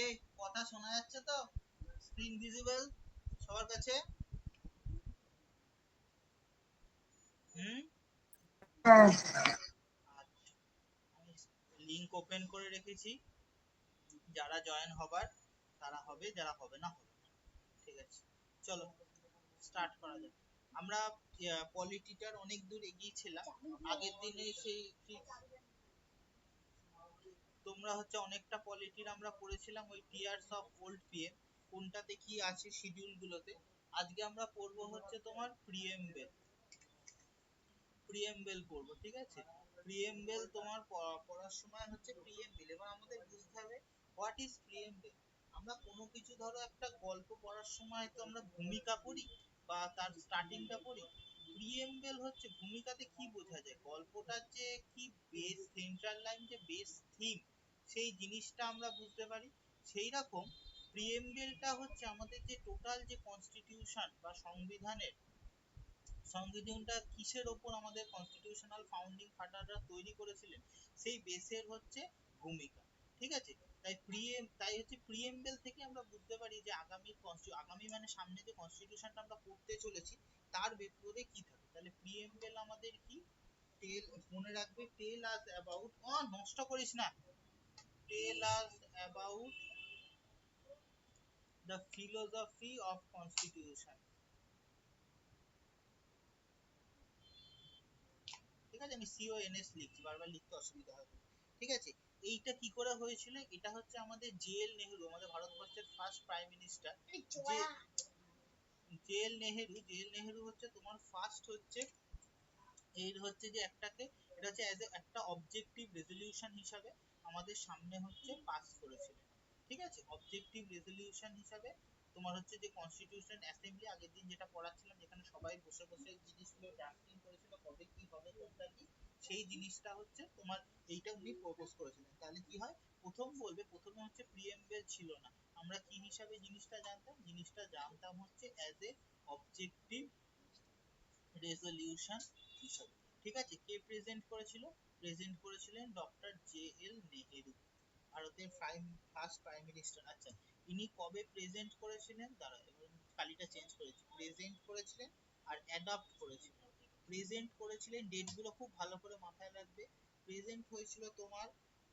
এই কথা শোনা যাচ্ছে তো? স্ক্রিন ভিজিবল সবার কাছে? হ্যাঁ। আচ্ছা, আমি লিংক ওপেন করে রেখেছি, যারা জয়েন হবার তারা হবে, যারা হবে না হবে না। ঠিক আছে, চলো স্টার্ট করা যাক। আমরা পলিটিটার অনেক দূর এগিয়েছিলাম আগের দিনে, সেই তোমরা হচ্ছে অনেকটা পলিটির আমরা পড়েছিলাম ওই টিয়ার্স অফ ওল্ড পিএম, কোনটাতে কি আছে শিডিউল গুলোতে। আজকে আমরা পড়বো হচ্ছে তোমার প্রিএমবেল। প্রিএমবেল পড়বো, ঠিক আছে? প্রিএমবেল তোমার পড়ার সময় হচ্ছে প্রিএমবেল, এবার আমাদের বুঝতে হবে হোয়াট ইজ প্রিএমবেল। আমরা কোনো কিছু ধরো একটা গল্প পড়ার সময় তো আমরা ভূমিকা পড়ি বা তার স্টার্টিংটা পড়ি। প্রিএমবেল হচ্ছে ভূমিকাতে কি বোঝা যায়, গল্পটার যে কি বেস, সেন্ট্রাল লাইন, যে বেস থিম, সেই জিনিসটা আমরা বুঝতে পারি। সেই রকম প্রিএমবেলটা হচ্ছে আমাদের যে টোটাল যে কনস্টিটিউশন বা সংবিধানের, সংবিধানটা কিসের ওপর আমাদের কনস্টিটিউশনাল ফাউন্ডিং ফাদাররা তৈরি করেছিলেন, সেই বেসের হচ্ছে ভূমিকা। ঠিক আছে, তাই হচ্ছে প্রিএমবেল থেকে আমরা বুঝতে পারি যে আগামী মানে সামনে যে কনস্টিটিউশনটা আমরা পড়তে চলেছি তার ভেতরে কি থাকে। তাহলে প্রিএমবেল আমাদের কি, টেল, মনে রাখবে, টেল আস অ্যাবাউট, নষ্ট করিস না, tell us about the philosophy of constitution. ঠিক আছে, আমি সিওএনএস লিখছি, বারবার লিখতে অসুবিধা হবে। ঠিক আছে, এইটা কি করে হয়েছিল, এটা হচ্ছে আমাদের জেএল নেহেরু, আমাদের ভারতবর্ষের first prime minister. JL Nehru হচ্ছে তোমার ফার্স্ট হচ্ছে, এর হচ্ছে যে একটাকে, এটা হচ্ছে অ্যাজ একটা অবজেক্টিভ রেজলিউশন হিসাবে আমাদের সামনে হচ্ছে পাস করেছিলেন। ঠিক আছে, অবজেক্টিভ রেজলিউশন হিসাবে তোমার হচ্ছে যে কনস্টিটিউশন অ্যাসেম্বলি, আগের দিন যেটা পড়াচ্ছিলাম, যেখানে সবাই বসে বসে জিনিসগুলো ড্রাফটিং করেছিল, কবে কি হবে কোনটা কি, সেই জিনিসটা হচ্ছে তোমার, এইটা উনি প্রপোজ করেছিলেন। তাহলে কি হয়, প্রথমে হচ্ছে প্রিএমবেল ছিল না, আমরা কি হিসাবে জিনিসটা জানতাম হচ্ছে অ্যাজ এ অবজেক্টিভ রেজলিউশন হিসাবে। ঠিক আছে, কে প্রেজেন্ট করেছিলেন ডক্টর জেএল নেহেরু, ভারতের ফার্স্ট প্রাইম মিনিস্টার। আচ্ছা, ইনি কবে প্রেজেন্ট করেছিলেন, দাঁড়া এবার কালিটা চেঞ্জ করেছি, প্রেজেন্ট করেছিলেন আর অ্যাডপ্ট করেছিলেন। প্রেজেন্ট করেছিলেন, ডেটগুলো খুব ভালো করে মাথায় রাখবে। প্রেজেন্ট হয়েছিল তোমার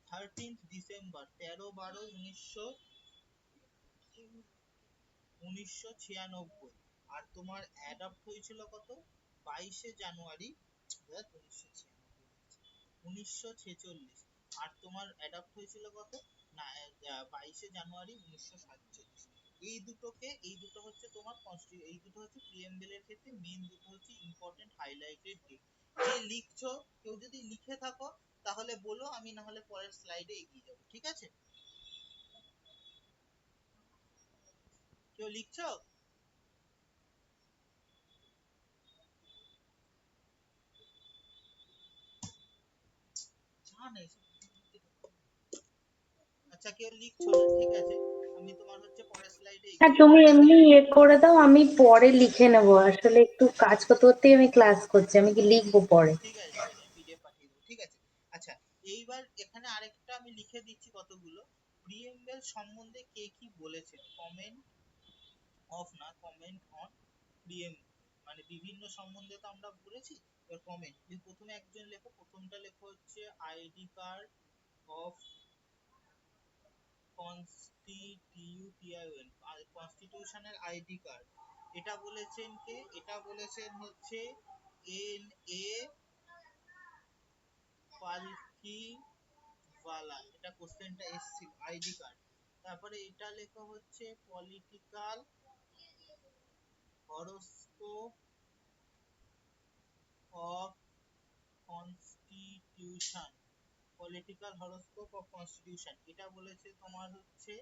13 ডিসেম্বর, 13/12/1996, আর তোমার অ্যাডপ্ট হয়েছিল কত, 22 জানুয়ারি 1946, আর তোমার অ্যাডপ্ট হয়েছিল কত, না 22 জানুয়ারি 1947। এই দুটো হচ্ছে তোমার এই দুটো হচ্ছে প্রিএমবেলের ক্ষেত্রে মেইন দুটো হচ্ছে ইম্পর্টেন্ট হাইলাইটেড ডেট। যে লিখছো, কেউ যদি লিখে থাকো তাহলে বলো, আমি না হলে পরের স্লাইডে এগিয়ে যাবো। ঠিক আছে, কেউ লিখছো? আচ্ছা, কেউ লিখছো না, ঠিক আছে, আমি তোমার হচ্ছে পরের স্লাইডে হ্যাঁ, এগিয়ে তুমি যাবো। এমনি করে দাও, আমি পরে লিখে নেবো। আসলে একটু কাজ করতে করতেই আমি ক্লাস করছি, আমি কি লিখবো পরে। ঠিক আছে, আমি পিডিএফ পাঠিয়ে দেবো। ঠিক আছে, আচ্ছা, এইবার এখানে আরেকটা আমি লিখে দিচ্ছি কতগুলো প্রিএমবেল সম্বন্ধে কে কি বলেছেন। কমেন্ট অন প্রিএম, মানে বিভিন্ন সম্বন্ধে তো আমরা বলেছি, এবার কমেন্ট। প্রথমে একজন লেখো, প্রথমটা লেখো হচ্ছে আইডি কার্ড অফ কনস্টিটিউশনের আইডি কার্ড। এটা বলেছেন কে, এটা বলেছেন হচ্ছে এন এ পালকি ওয়ালা, এটা কোশ্চেনটা এসেছিল, আইডি কার্ড। তারপরে এটা লেখা হচ্ছে political horoscope of constitution, political horoscope of constitution, এটা বলেছে তোমার হচ্ছে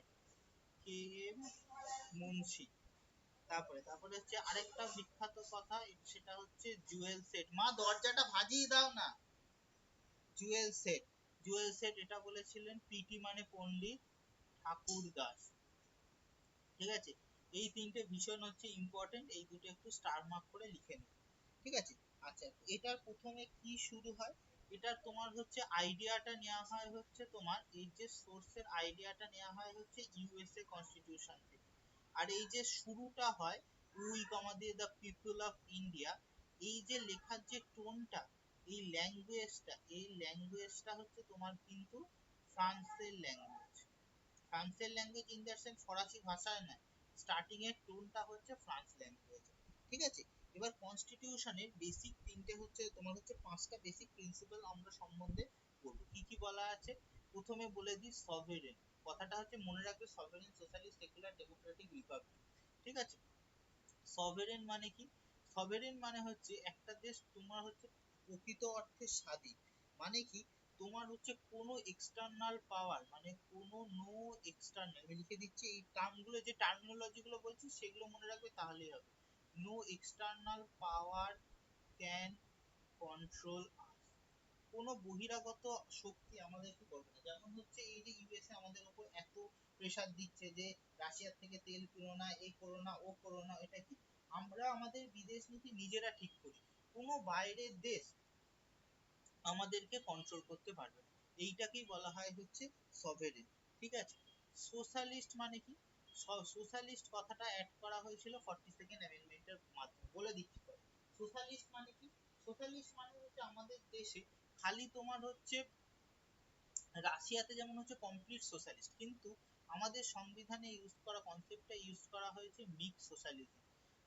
কে এম মুন্সি। তারপরে হচ্ছে আরেকটা বিখ্যাত কথা, সেটা হচ্ছে জুয়েল সেট, মা দরজাটা ভাজিয়ে দাও না। জুয়েল সেট এটা বলেছিলেন পিটি মানে পণ্ডিত ঠাকুর দাস। ঠিক আছে, এই তিনটে ভীষণ হচ্ছে ইম্পর্টেন্ট, এই দুটো একটু স্টার মার্ক করে লিখে নেবে। ঠিক আছে, আচ্ছা, এটার প্রথমে কি শুরু হয়, এটার তোমার হচ্ছে আইডিয়াটা নেওয়া হয় হচ্ছে তোমার এই যে সোর্সের আইডিয়াটা নেওয়া হয় হচ্ছে ইউএসএ কনস্টিটিউশন থেকে। আর এই যে শুরুটা হয় উই কমা দিয়ে দ্য পিপল অফ ইন্ডিয়া, এই যে লেখার যে টোনটা, এই ল্যাঙ্গুয়েজটা হচ্ছে তোমার কিন্তু ফ্রান্সের ল্যাঙ্গুয়েজ। ফ্রান্সের ল্যাঙ্গুয়েজ ইন দ্য সেন্স ফরাসি ভাষায় নয়, স্টার্টিং এর টোনটা হচ্ছে ফ্রান্স ল্যাঙ্গুয়েজ। ঠিক আছে, এবার কনস্টিটিউশনের বেসিক তিনটে হচ্ছে তোমার হচ্ছে পাঁচটা বেসিক প্রিন্সিপাল আমরা সম্বন্ধে বলবো। কি কি বলা আছে প্রথমে বলে দিই। সভেরেন কথাটা হচ্ছে মনে রাখবে, সভেরেন, সোশ্যালিস্ট, সেকুলার, ডেমোক্রেটিক, রিপাবলিক। ঠিক আছে, সভেরেন মানে কি? সভেরেন মানে হচ্ছে একটা দেশ তোমার হচ্ছে প্রকৃত অর্থে স্বাধীন। মানে কি? তোমার হচ্ছে কোনো এক্সটার্নাল পাওয়ার, মানে কোনো নো এক্সটার্নাল, আমি লিখে দিচ্ছি এই টার্মগুলো, যে টার্মিনোলজি গুলো বলছি সেগুলো মনে রাখবে তাহলেই হবে। No external power can control us. কোনো বহিরাগত শক্তি আমাদেরকে করবে না। যেমন হচ্ছে এই যে ইউএসএ আমাদের উপর এত প্রেসার দিচ্ছে যে রাশিয়ার থেকে তেল কিনো না, এই করো না, ও করো না, এটা কি? আমরা আমাদের বিদেশ নীতি নিজেরা ঠিক করি, কোনো বাইরের দেশ আমাদেরকে কন্ট্রোল করতে পারবে না। এইটাকেই বলা হয় হচ্ছে সভেরেন। ঠিক আছে, সোশ্যালিস্ট মানে কি? সোশ্যালিস্ট কথাটা অ্যাড করা হয়েছিল 42nd অ্যামেন্ডমেন্টের মাধ্যমে। বলে দিচ্ছি পরে। সোশ্যালিস্ট মানে কি? সোশ্যালিস্ট মানে হচ্ছে আমাদের দেশে খালি তোমার হচ্ছে রাশিয়াতে যেমন হচ্ছে কমপ্লিট সোশ্যালিস্ট, কিন্তু আমাদের সংবিধানে ইউজ করা কনসেপ্টটা ইউজ করা হয়েছে mix socialism.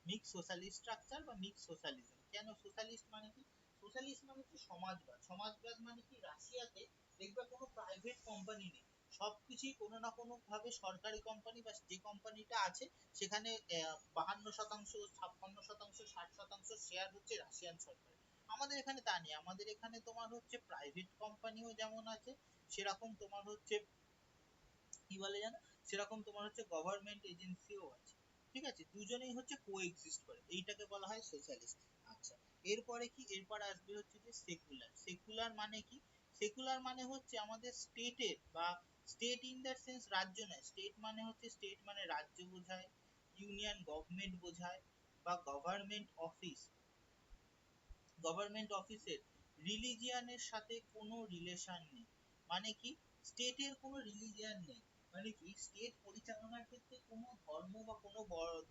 Mix socialist structure বা মিক্স সোশ্যালিজম। কেন সোশ্যালিস্ট মানে কি? সোশ্যালিস্ট মানে হচ্ছে সমাজবাদ। সমাজবাদ মানে কি? রাশিয়াতে দেখবে কোনো প্রাইভেট কোম্পানি নেই, সবকিছুই কোনো না কোনো ভাবে সরকারি কোম্পানি, বা যে কোম্পানিটা আছে সেখানে 52%, 56%, 60% শেয়ার হচ্ছে রাশিয়ান সরকার। আমাদের এখানে তা নেই, আমাদের এখানে তোমার হচ্ছে প্রাইভেট কোম্পানিও যেমন আছে, সেরকম তোমার হচ্ছে কি বলে জানো, সেরকম তোমার হচ্ছে গভর্নমেন্ট এজেন্সিও আছে। ঠিক আছে, দুজনেই হচ্ছে কোএক্সিস্ট করে, এইটাকে বলা হয় সোশ্যালিস্ট। আচ্ছা, এরপরে কি? এরপর আসবে হচ্ছে যে সেকুলার। সেকুলার মানে কি? সেকুলার মানে হচ্ছে আমাদের স্টেটের, বা স্টেট ইন দ্য সেন্স রাজ্য নয়, স্টেট মানে হচ্ছে স্টেট মানে রাজ্য বোঝায়, ইউনিয়ন গভর্নমেন্ট বোঝায়, বা গভর্নমেন্ট অফিস, গভর্নমেন্ট অফিসের রিলিজিয়ানের সাথে কোনো রিলেশন নেই। মানে কি? স্টেটের কোনো রিলিজিয়ান নেই। মানে কি? স্টেট পরিচালনার ক্ষেত্রে কোনো ধর্ম বা কোনো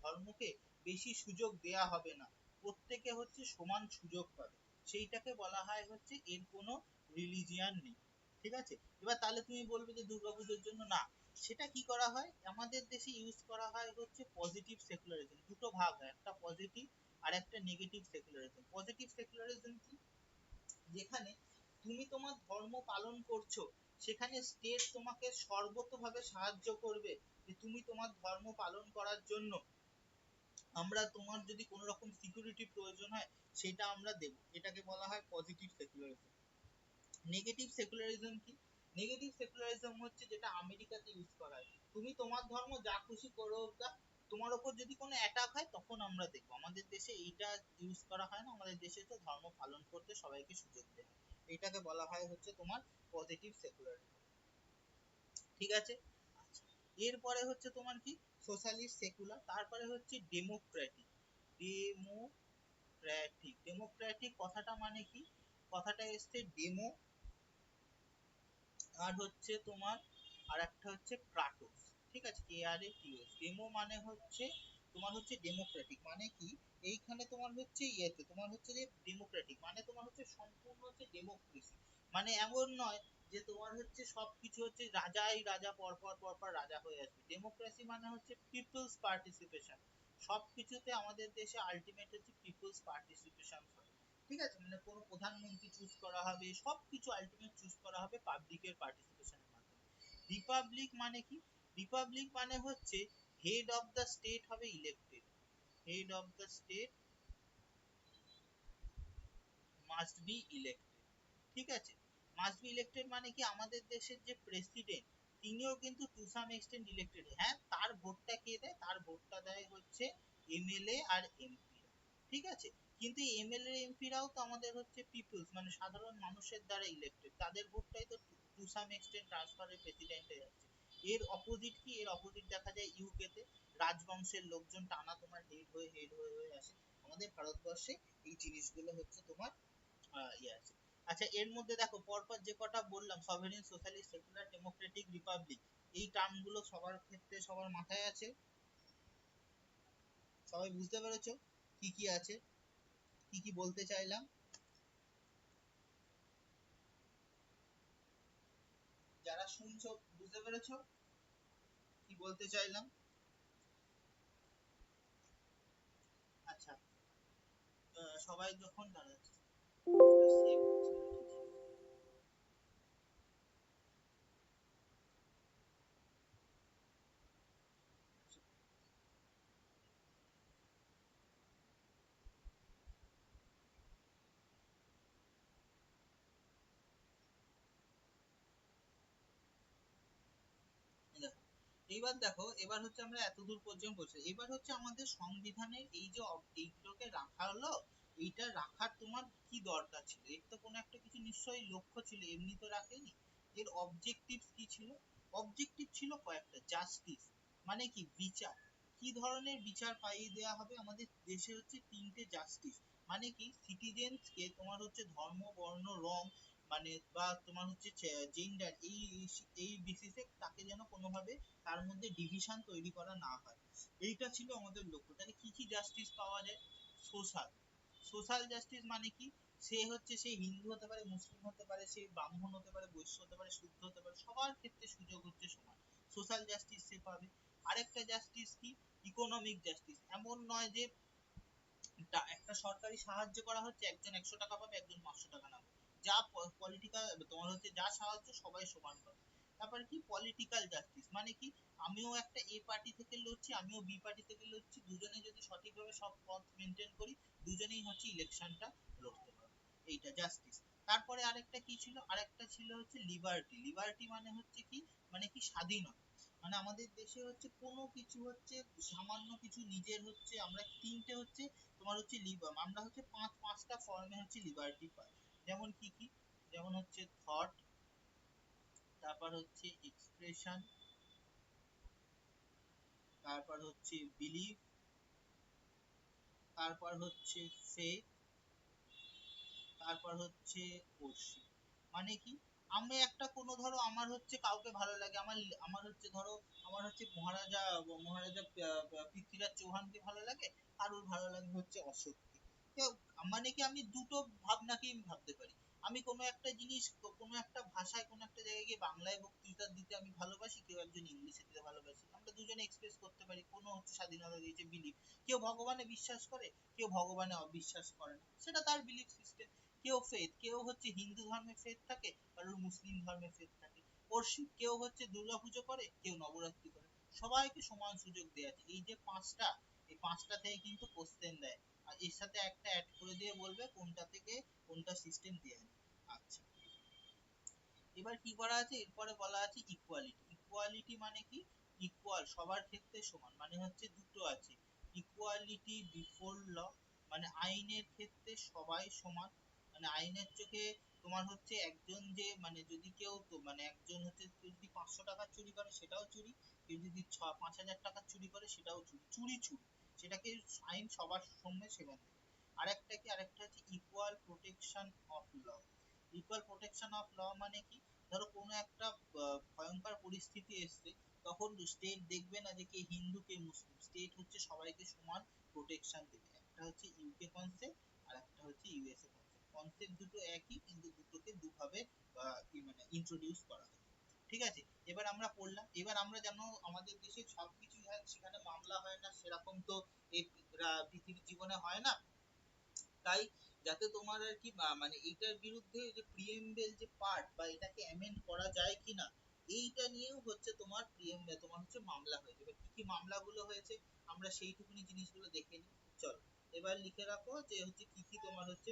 ধর্মকে বেশি সুযোগ দেয়া হবে না, প্রত্যেকে হচ্ছে সমান সুযোগ পাবে। সেইটাকে বলা হয় হচ্ছে এর কোনো রিলিজিয়ান নেই। ঠিক আছে, এবার তাহলে তুমি বলবে যে দুর্গাপুজোর জন্য না, সেটা কি করা হয়? আমাদের দেশে ইউজ করা হয় হচ্ছে পজিটিভ সেকুলারিজম। দুটো ভাগ হয়, একটা পজিটিভ আর একটা নেগেটিভ সেকুলারিজম। পজিটিভ সেকুলারিজম কি? যেখানে তুমি তোমার ধর্ম পালন করছো, সেখানে স্টেট তোমাকে সর্বতভাবে সাহায্য করবে, যে তুমি তোমার ধর্ম পালন করার জন্য আমরা তোমার যদি কোনো রকম সিকিউরিটি প্রয়োজন হয় সেটা আমরা দেব। এটাকে বলা হয় পজিটিভ সেকুলারিজম। নেগেটিভ সেকুলারিজম কি? নেগেটিভ সেকুলারিজম হচ্ছে যেটা আমেরিকাতে ইউজ করা হয়, তুমি তোমার ধর্ম যা খুশি করো গা, তোমার উপর যদি কোনো অ্যাটাক হয় তখন আমরা দেখবো। আমাদের দেশে এইটা ইউজ করা হয় না, আমাদের দেশে তো ধর্ম পালন করতে সবাইকে সুযোগ দেওয়া হয়। এটাকে বলা হয় হচ্ছে তোমার পজিটিভ সেকুলারিজম। ঠিক আছে, আচ্ছা, এরপরে হচ্ছে তোমার কি? সোশ্যালিস্ট, সেকুলার, তারপরে হচ্ছে ডেমোক্রেটিক। ডেমোক্রেটিক কথাটা মানে কি? কথাটা এসছে ডেমো, আর হচ্ছে তোমার আর একটা হচ্ছে ক্রাটোস। ঠিক আছে, KRATOS। ডেমো মানে হচ্ছে তোমার হচ্ছে ডেমোক্রেটিক মানে কি? এইখানে তোমার হচ্ছে ইয়েতে তোমার হচ্ছে যে ডেমোক্রেটিক মানে তোমার হচ্ছে সম্পূর্ণ হচ্ছে ডেমোক্রেসি। মানে এমন নয় যে তোমার হচ্ছে সবকিছু হচ্ছে রাজাই রাজা পরপর পরপর রাজা হয়ে আসবে। ডেমোক্রেসি মানে হচ্ছে পিপলস পার্টিসিপেশন। সবকিছুতে আমাদের দেশে আলটিমেট হচ্ছে পিপলস পার্টিসিপেশন হবে। ঠিক আছে, মানে কোনো প্রধানমন্ত্রী চুজ করা হবে, সবকিছু আলটিমেট চুজ করা হবে পাবলিকের পার্টিসিপেশনের মাধ্যমে। রিপাবলিক মানে কি? রিপাবলিক মানে হচ্ছে হেড অফ দ্য স্টেট হবে elected. Head of the state must be elected. ঠিক আছে, মাস্ট বি ইলেক্টেড মানে কি? আমাদের দেশের যে প্রেসিডেন্ট, তিনিও কিন্তু টু সাম এক্সটেন্ট ইলেক্টেড। হ্যাঁ, তার ভোটটা কে দেয়? তার ভোটটা দেয় হচ্ছে এমএলএ আর এমপি। ঠিক আছে, কিন্তু এমএলএ এমপিরাও তো আমাদের হচ্ছে পিপলস, মানে সাধারণ মানুষের দ্বারা ইলেক্টেড, তাদের ভোটটাই তো টু সাম এক্সটেন্ট ট্রান্সফারের প্রেসিডেন্টে যাচ্ছে। এর অপোজিট কি? এর অপোজিট দেখা যায় ইউকে তে, রাজবংশের লোকজন টানা তোমার হেড হয়ে হয়ে আসে। আমাদের ভারতবর্ষে এই জিনিসগুলো হচ্ছে তোমার ইয়ে আছে। আচ্ছা এর মধ্যে দেখো পরপর যে কটা বললাম, sovereign, socialist, secular, Democratic, Republic, এই টার্মগুলো সবার ক্ষেত্রে সবার মাথায় আছে? সবাই বুঝতে পেরেছো কি কি আছে, কি কি বলতে চাইলাম? যারা শুনছো বুঝতে পেরেছো কি বলতে চাইলাম? আচ্ছা, সবাই যখন দাঁড়াচ্ছে, এটা সেভ হচ্ছে না, এটা জিরো। দেখো, এইবার দেখো, এবার হচ্ছে আমরা এতদূর পর্যন্ত বলছি, এবার হচ্ছে আমাদের সংবিধানের এই যে এইগুলোকে রাখা হলো, এইটা রাখার তোমার কি দরকার ছিল? এর তো কোনো একটা কিছু নিশ্চয়ই লক্ষ্য ছিল, এমনি তো রাখেনি। এর অবজেক্টিভ কি ছিল? অবজেক্টিভ ছিল কয়েকটা, জাস্টিস মানে কি, বিচার। কি ধরনের বিচার পাইয়ে দেওয়া হবে আমাদের দেশে? হচ্ছে তিনটে জাস্টিস, মানে কি সিটিজেন্স কে তোমার হচ্ছে ধর্ম, বর্ণ, রং, মানে বা তোমার হচ্ছে জেন্ডার, এই এই বেসিসে তাকে যেন কোনোভাবে তার মধ্যে ডিভিশন তৈরি করা না হয়। এইটা ছিল আমাদের লক্ষ্য। তাহলে কি কি জাস্টিস পাওয়া যায়? সোশ্যাল, সোশ্যাল জাস্টিস মানে কি, সে হচ্ছে সে হিন্দু হতে পারে, মুসলিম হতে পারে, সে ব্রাহ্মণ হতে পারে, বৈশ্য হতে পারে, শুদ্ধ হতে পারে, সবার ক্ষেত্রে সুযোগ হচ্ছে সমান, সোশ্যাল জাস্টিস সে পাবে। আরেকটা জাস্টিস কি, ইকোনমিক জাস্টিস। এমন নয় যে একটা সরকারি সাহায্য করা হচ্ছে, একজন 100 টাকা পাবে, একজন 500 টাকা পাবে, যা পলিটিক্যাল তোমার হচ্ছে যা সাহায্য সবাই সমান পাবে। তারপর কি পলিটিক্যাল জাস্টিস, মানে কি আমিও একটা এ পার্টি থেকে লড়ছি, আমিও বি পার্টি থেকে লড়ছি, দুজনে যদি সঠিকভাবে সব পথ মেনটেন করি, দুজনেই হচ্ছে ইলেকশনটা লড়তে পারবো, এইটা জাস্টিস। তারপরে আরেকটা কি ছিল, আরেকটা ছিল হচ্ছে লিবার্টি। লিবার্টি মানে হচ্ছে কি, মানে কি স্বাধীনতা। মানে আমাদের দেশে হচ্ছে কোনো কিছু হচ্ছে সামান্য কিছু নিজের হচ্ছে, আমরা তিনটে হচ্ছে তোমার হচ্ছে আমরা হচ্ছে পাঁচটা ফর্মে হচ্ছে লিবার্টি পাই। যেমন কি কি, যেমন হচ্ছে থট, তারপর হচ্ছে এক্সপ্রেশন, তারপর হচ্ছে বিলিভ, তারপর হচ্ছে ফেথ, তারপর হচ্ছে worship। মানে কি, আমি একটা কোনো ধরো আমার হচ্ছে কাউকে ভালো লাগে, আমার আমার হচ্ছে ধরো আমার হচ্ছে মহারাজা, মহারাজা পৃথ্বীরাজ চৌহানকে ভালো লাগে, কারোর ভালো লাগে হচ্ছে অশোককে। কেউ, মানে কি আমি দুটো ভাবনাকেই আমি ভাবতে পারি। আমি কোনো একটা জিনিস, কোনো একটা ভাষায়, কোনো একটা জায়গায় গিয়ে বাংলায় বক্তৃতা দিতে আমি ভালোবাসি, কেউ একজন ইংলিশে দিতে ভালোবাসি, আমরা দুজনে এক্সপ্রেস করতে পারি, কোনো হচ্ছে স্বাধীনতা দিয়েছে বিলিভ। কেউ ভগবানে বিশ্বাস করে, কেউ ভগবানে অবিশ্বাস করে না, সেটা তার বিলিফ সিস্টেম। কেউ ফেথ, কেউ হচ্ছে হিন্দু ধর্মে ফেথ থাকে, কারোর মুসলিম ধর্মে ফেথ থাকে। worship, কেউ হচ্ছে দুর্গাপুজো করে, কেউ নবরাত্রি করে, সবাইকে সমান সুযোগ দেওয়া আছে। এই যে পাঁচটা, এই পাঁচটা থেকে কিন্তু কোশ্চেন দেয়, আর এর সাথে একটা অ্যাড করে দিয়ে বলবে কোনটা থেকে কোনটা সিস্টেম দেয়া যায়। আচ্ছা, এবার কি করা আছে, এরপরে বলা আছে ইকুয়ালিটি। ইকুয়ালিটি মানে কি, ইকুয়াল সবার ক্ষেত্রে সমান, মানে হচ্ছে দুটো আছে, ইকুয়ালিটি বিফোর ল, মানে আইনের ক্ষেত্রে সবাই সমান। মানে আইনের চোখে তোমার হচ্ছে একজন যে, মানে যদি কেউ তো মানে একজন হচ্ছে কেউ যদি 500 টাকা চুরি করে সেটাও চুরি, কেউ যদি 5,000 টাকা চুরি করে সেটাও চুরি, চুরি চুরি, সেটাকে আইন সবার সামনে সমান দেবে। আরেকটা কি, আরেকটা হচ্ছে equal protection of law. Equal protection of law মানে কি, ধরো কোনো একটা ভয়ঙ্কর পরিস্থিতি এসছে, তখন স্টেট দেখবে না যে কে হিন্দু কে মুসলিম, স্টেট হচ্ছে সবাইকে সমান প্রোটেকশন দেবে। একটা হচ্ছে ইউকে কনসেপ্ট, আর একটা হচ্ছে ইউএসএ কনসেপ্ট। কনসেপ্ট দুটো একই, কিন্তু দুটোকে দুভাবে মানে ইন্ট্রোডিউস করা হয়। ঠিক আছে, এবার আমরা পড়লাম, এবার আমরা যেন আমাদের দেশে সবকিছু হয়, সেখানে মামলা হয় না, সেরকম তো এই পৃথিবীর জীবনে হয় না। তাই যাতে তোমার আর কি মানে এইটার বিরুদ্ধে যে প্রিএমবেল যে পার্ট, বা এটাকে অ্যামেন্ড করা যায় কিনা, এইটা নিয়েও হচ্ছে তোমার প্রিএমবেল তোমার হচ্ছে মামলা হয়েছে। এবার কি কি মামলাগুলো হয়েছে আমরা সেইটুকুনি জিনিসগুলো দেখে নিই। চলো, এবার লিখে রাখো যে হচ্ছে কি কি তোমার হচ্ছে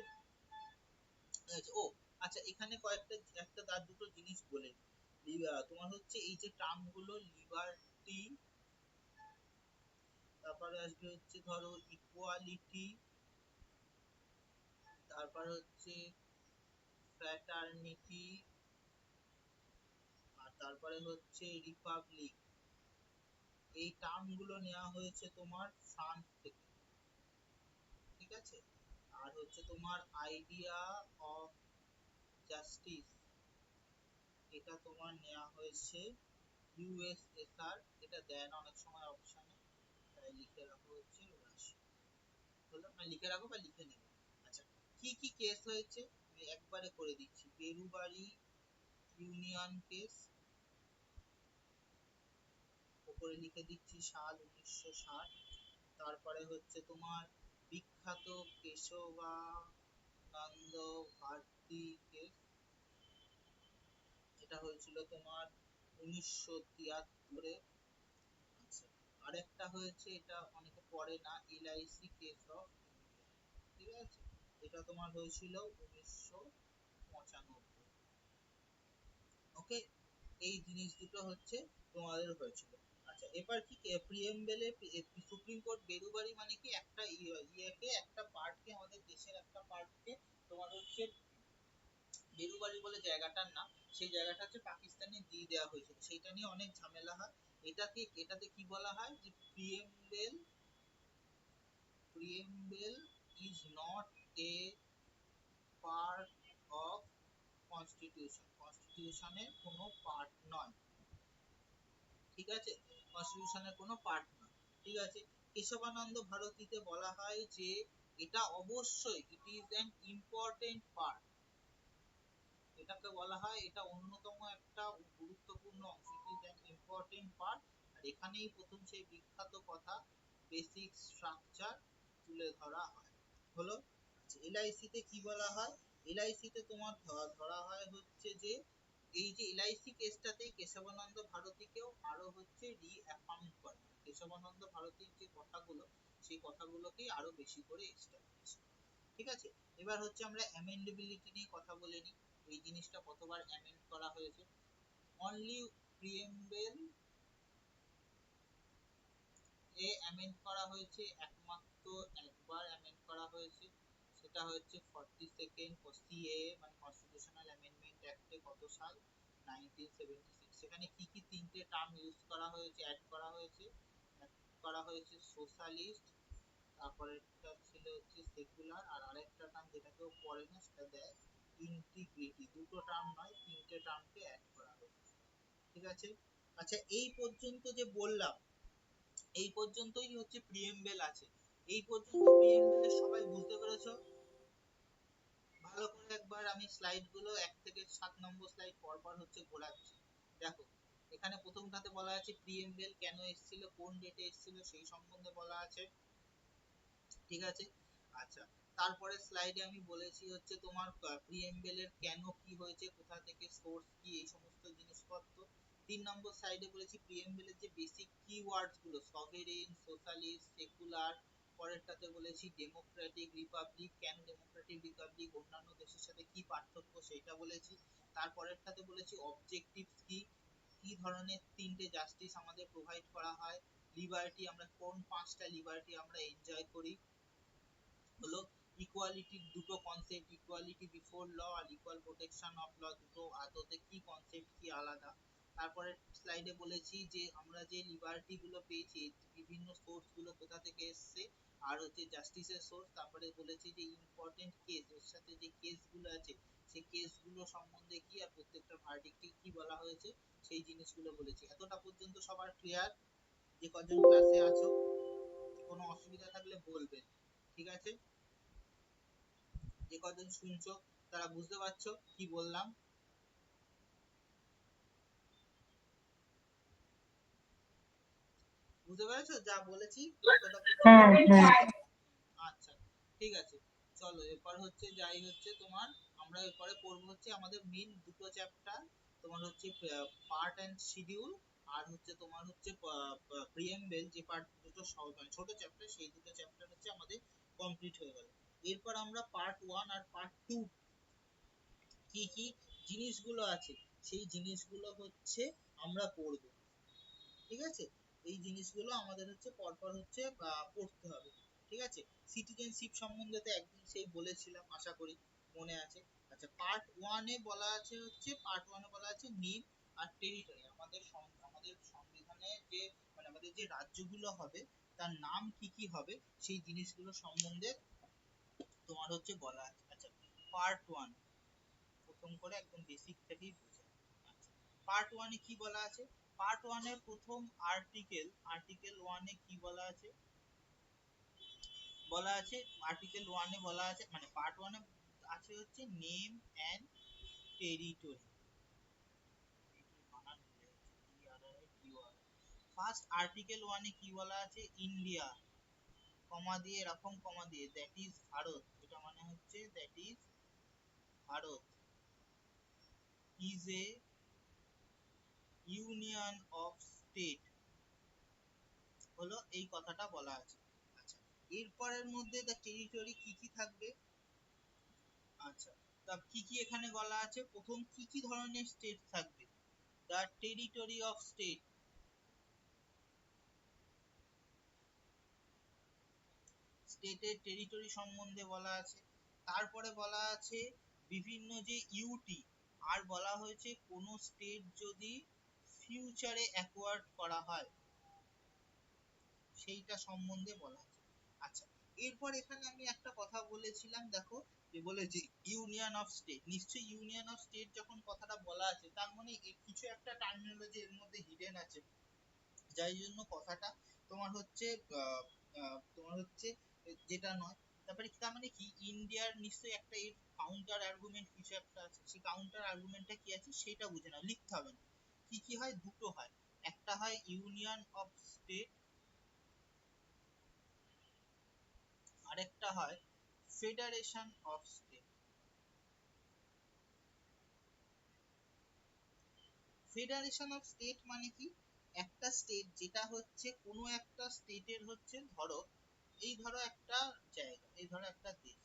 হয়েছে। ও আচ্ছা, এখানে কয়েকটা একটা তার দুটো জিনিস বলে নিই। তোমার হচ্ছে এই যে টার্ম গুলো, লিবার্টি, তারপরে আসবে হচ্ছে ধরো ইকুয়ালিটি, তারপর হচ্ছে ফ্র্যাটার্নিটি, আর তারপরে হচ্ছে রিপাবলিক। এই টার্ম গুলো নেওয়া হয়েছে তোমার ফ্রান্স থেকে। ঠিক আছে, আর হচ্ছে তোমার আইডিয়া অফ জাস্টিস, এটা তোমার নেওয়া হয়েছে ইউএসএসআর। এটা দেয় না অনেক সময় অপশনে, তাই লিখে রাখা হচ্ছে রাশিয়া। হলো, মানে লিখে রাখো বা লিখে নেবে। আচ্ছা, কি কি কেস হয়েছে আমি একবারে করে দিচ্ছি। বেরুবাড়ি ইউনিয়ন কেস, উপরে লিখে দিচ্ছি সাল 1960। তারপরে হচ্ছে তোমার বিখ্যাত কেশবানন্দ ভারতী কেস, এটা হয়েছিল তোমার 1973-এ। আচ্ছা, আরেকটা হয়েছে, এটা অনেকে পড়ে না, এলআইসি কেস অফ ইন্ডিয়া, ঠিক আছে, এটা তোমার হয়েছিল 1995। ওকে, এই জিনিস দুটো হচ্ছে তোমাদের হয়েছিল। আচ্ছা, এবার কি প্রিএমবেলে সুপ্রিম কোর্ট বেরুবারি মানে কি একটা ইয়েকে, একটা পার্টকে, আমাদের দেশের একটা পার্টকে তোমার হচ্ছে বেরুবারি বলে জায়গাটার নাম, সেই জায়গাটা হচ্ছে পাকিস্তানে দিয়ে দেওয়া হয়েছিল, সেইটা নিয়ে অনেক ঝামেলা হয়। এটাতে কি বলা হয় যে preamble is not a part of কনস্টিটিউশনের কোনো পার্ট নয়, ঠিক আছে, কনস্টিটিউশনের কোনো পার্ট নয়, ঠিক আছে। কেশবানন্দ ভারতীতে বলা হয় যে এটা অবশ্যই it is an important part, এটাকে বলা হয় এটা অন্যতম একটা গুরুত্বপূর্ণ অংশ, it is an important part. আর এখানেই প্রথম সেই বিখ্যাত কথা বেসিক স্ট্রাকচার তুলে ধরা হয়। হলো, আচ্ছা, এলআইসি তে কি বলা হয়, এলআইসি তে তোমার ধরা হয় হচ্ছে যে এই যে এলআইসি কেসটাতে কেশবানন্দ ভারতীকেও আরো হচ্ছে রিঅ্যাফার্ম করে, মানে কেশবানন্দ ভারতীর যে কথাগুলো, সেই কথাগুলোকেই আরো বেশি করে এস্টাবলিশ করে, ঠিক আছে। এবার হচ্ছে আমরা অ্যামেন্ডেবিলিটি নিয়ে কথা বলে নিই, এই জিনিসটা কতবার অ্যামেন্ড করা হয়েছে। অনলি প্রিএমবেল এ অ্যামেন্ড করা হয়েছে একমাত্র একবার অ্যামেন্ড করা হয়েছে, সেটা হচ্ছে 42nd সিএ মানে কনস্টিটিউশনাল অ্যামেন্ডমেন্ট অ্যাক্টে, কত সাল, 1976। সেখানে কি কি তিনটে টার্ম ইউজ করা হয়েছে, অ্যাড করা হয়েছে, করা হয়েছে সোশ্যালিস্ট, তারপরেরটা ছিল হচ্ছে সেকুলার, আর আরেকটা টার্ম যেটা কেউ পড়ে না সেটা দেয় ইন্টিগ্রিটি। দুটো টার্ম নয়, তিনটে টার্মকে অ্যাড করা হয়েছে, ঠিক আছে। আচ্ছা, এই পর্যন্ত যে বললাম, এই পর্যন্তই হচ্ছে প্রিএমবেল আছে। এই পর্যন্ত প্রিএমবেলের সবাই বুঝতে পেরেছো? ভালো করে একবার আমি স্লাইড গুলো 1 থেকে 7 নম্বর স্লাইড পরপর হচ্ছে ঘোরাচ্ছি, দেখো। এখানে প্রথমটাতে বলা আছে প্রিএমবেল কেন এসেছিল, কোন ডেটে এসেছিল, সেই সম্বন্ধে বলা আছে, ঠিক আছে। আচ্ছা, তারপরে স্লাইডে আমি বলেছি হচ্ছে তোমার প্রিএমবেলের কেন কি হয়েছে, কোথা থেকে সোর্স কি, এই সমস্ত জিনিসপত্র। 3 নম্বর স্লাইডে বলেছি প্রিএমবেলের যে বেসিক কিওয়ার্ডস গুলো, সভেরেন, সোশ্যালিস্ট, সেকুলার। পরেরটাতে বলেছি ডেমোক্রেটিক রিপাবলিক, কেন ডেমোক্রেটিক রিপাবলিক, অন্যান্য দেশের সাথে কি পার্থক্য সেটা বলেছি। তারপরেরটাতে বলেছি অবজেক্টিভস কি, কি ধরনের তিনটে জাস্টিস আমাদের প্রোভাইড করা হয়, লিবার্টি, আমরা কোন 5টা লিবার্টি আমরা এনজয় করি। হলো, ইকুয়ালিটির দুটো কনসেপ্ট, ইকুয়ালিটি বিফোর ল আর ইকুয়াল প্রোটেকশন অফ ল, দুটো আদতে কি কনসেপ্ট, কি আলাদা। তারপরে স্লাইডে বলেছি যে আমরা যে লিবার্টি গুলো পেয়েছি, বিভিন্ন সোর্স গুলো কোথা থেকে এসেছে, আর হচ্ছে জাস্টিসের সোর্স। তারপরে বলেছি যে ইম্পর্টেন্ট কেস, এর সাথে যে কেস গুলো আছে সেই কেস গুলো সম্বন্ধে কি, আর প্রত্যেকটা ভার্ডিক্টে কি বলা হয়েছে, সেই জিনিসগুলো বলেছি। এতটা পর্যন্ত সবার ক্লিয়ার? যে কজন ক্লাসে আছো, কোনো অসুবিধা থাকলে বলবেন, ঠিক আছে। যে কজন শুনছো তারা বুঝতে পারছো কি বললাম? বুঝতে পেরেছো যা বলেছি এতটা পর্যন্ত? হ্যাঁ, হ্যাঁ। আচ্ছা, ঠিক আছে, চলো এরপর হচ্ছে যাই হচ্ছে তোমার, আমরা এরপরে পড়বো হচ্ছে আমাদের মেইন দুটো চ্যাপ্টার, তোমার হচ্ছে পার্ট এন্ড শিডিউল, আর হচ্ছে তোমার হচ্ছে প্রিএমবেল, যে পার্ট দুটো মানে ছোট চ্যাপ্টার, সেই দুটো চ্যাপ্টার হচ্ছে আমাদের কমপ্লিট হয়ে গেল। এরপর আমরা পার্ট 1 আর পার্ট 2 কি কি জিনিসগুলো আছে সেই জিনিসগুলো হচ্ছে আমরা পড়বো, ঠিক আছে। এই জিনিসগুলো আমাদের হচ্ছে পরপর হচ্ছে পড়তে হবে, ঠিক আছে। সিটিজেনশিপ সম্বন্ধে তো একদিন সেই বলেছিলাম, আশা করি মনে আছে। আচ্ছা, পার্ট ওয়ানে বলা আছে নেম আর টেরিটরি, আমাদের সংবিধানে যে মানে আমাদের যে রাজ্যগুলো হবে তার নাম কি কি হবে সেই জিনিসগুলো সম্বন্ধে তোমার হচ্ছে বলা আছে। আচ্ছা, পার্ট ওয়ান, প্রথম করে একদম বেসিক থেকেই বোঝায়। আচ্ছা, পার্ট 1 এ কি বলা আছে? পার্ট 1 এর প্রথম আর্টিকেল 1 এ কি বলা আছে? বলা আছে আর্টিকেল 1 এ বলা আছে, মানে পার্ট 1 এ আছে হচ্ছে name and territory. First article 1 এ কি বলা আছে? ইন্ডিয়া, কমা দিয়ে এরকম কমা দিয়ে, দ্যাট ইজ ভারত, এটা মানে হচ্ছে that is Bharat is a union of state, হলো এই কথাটা বলা আছে। আচ্ছা, এরপরের মধ্যে দ্য টেরিটরি কি কি থাকবে? আচ্ছা, তা কি কি এখানে বলা আছে? প্রথম কি কি ধরনের স্টেট থাকবে? দ্য টেরিটরি অফ স্টেট, স্টেটের টেরিটরি সম্বন্ধে বলা আছে। তারপরে বলা আছে বিভিন্ন যে ইউটি, আর বলা হয়েছে কোন স্টেট যদি ফিউচারে অ্যাকোয়ার্ড করা হয় সেইটা সম্বন্ধে বলা আছে। আচ্ছা, এরপর এখানে আমি একটা কথা বলেছিলাম, দেখো যে বলেছি ইউনিয়ন অফ স্টেট, নিশ্চয়ই ইউনিয়ন অফ স্টেট যখন কথাটা বলা আছে তার মানে কিছু একটা টার্মিনোলজি এর মধ্যে হিডেন আছে, যাই জন্য কথাটা তোমার হচ্ছে তোমার হচ্ছে যেটা নয়। তারপরে তার মানে কি ইন্ডিয়ার নিশ্চয়ই একটা এর কাউন্টার আর্গুমেন্ট কিছু একটা আছে, সেই কাউন্টার আর্গুমেন্টটা কি আছে সেটা বুঝে নাও, লিখতে হবে না। কি কি হয়? দুটো হয়, একটা হয় ইউনিয়ন অফ স্টেট, আরেকটা হয় federation of state. Federation of state মানে কি? একটা স্টেট যেটা হচ্ছে কোনো একটা স্টেটের হচ্ছে, ধরো এই ধরো একটা জায়গা, এই ধরো একটা দেশ,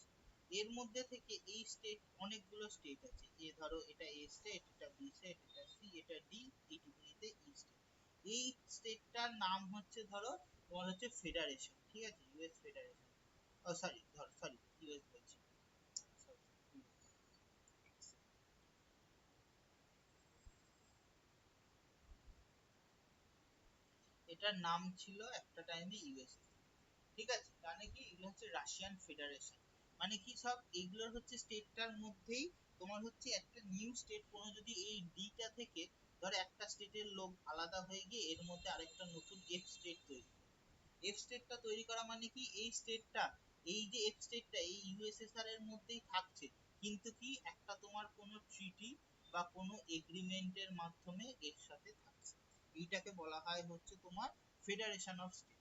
এর মধ্যে থেকে এই স্টেট অনেকগুলো স্টেট আছে, এ ধরো এটা এ স্টেট, এটা বি স্টেট, এটা সি, এটা ডি, এইটুকুনিতে ই স্টেট। এই স্টেটটার নাম হচ্ছে ধরো তোমার হচ্ছে ফেডারেশন, ঠিক আছে, ইউএস ফেডারেশন। ও সরি, ধরো সরি ইউএস বলছি, এটার নাম ছিল একটা টাইমে ইউএসএ, ঠিক আছে, মানে কি এগুলো হচ্ছে রাশিয়ান ফেডারেশন। মানে কি সব এগুলোর হচ্ছে স্টেটটার মধ্যেই তোমার হচ্ছে একটা নিউ স্টেট, কোনো যদি এই ডিটা থেকে ধর একটা স্টেটের লোক আলাদা হয়ে গিয়ে এর মধ্যে আরেকটা নতুন এফ স্টেট তৈরি, এফ স্টেটটা তৈরি করা মানে কি এই স্টেটটা, এই যে এফ স্টেটটা এই ইউএসএসআর এর মধ্যেই থাকছে, কিন্তু কি একটা তোমার কোনো ট্রিটি বা কোনো এগ্রিমেন্টের মাধ্যমে এর সাথে থাকছে, এইটাকে বলা হয় হচ্ছে তোমার ফেডারেশন অফ স্টেট।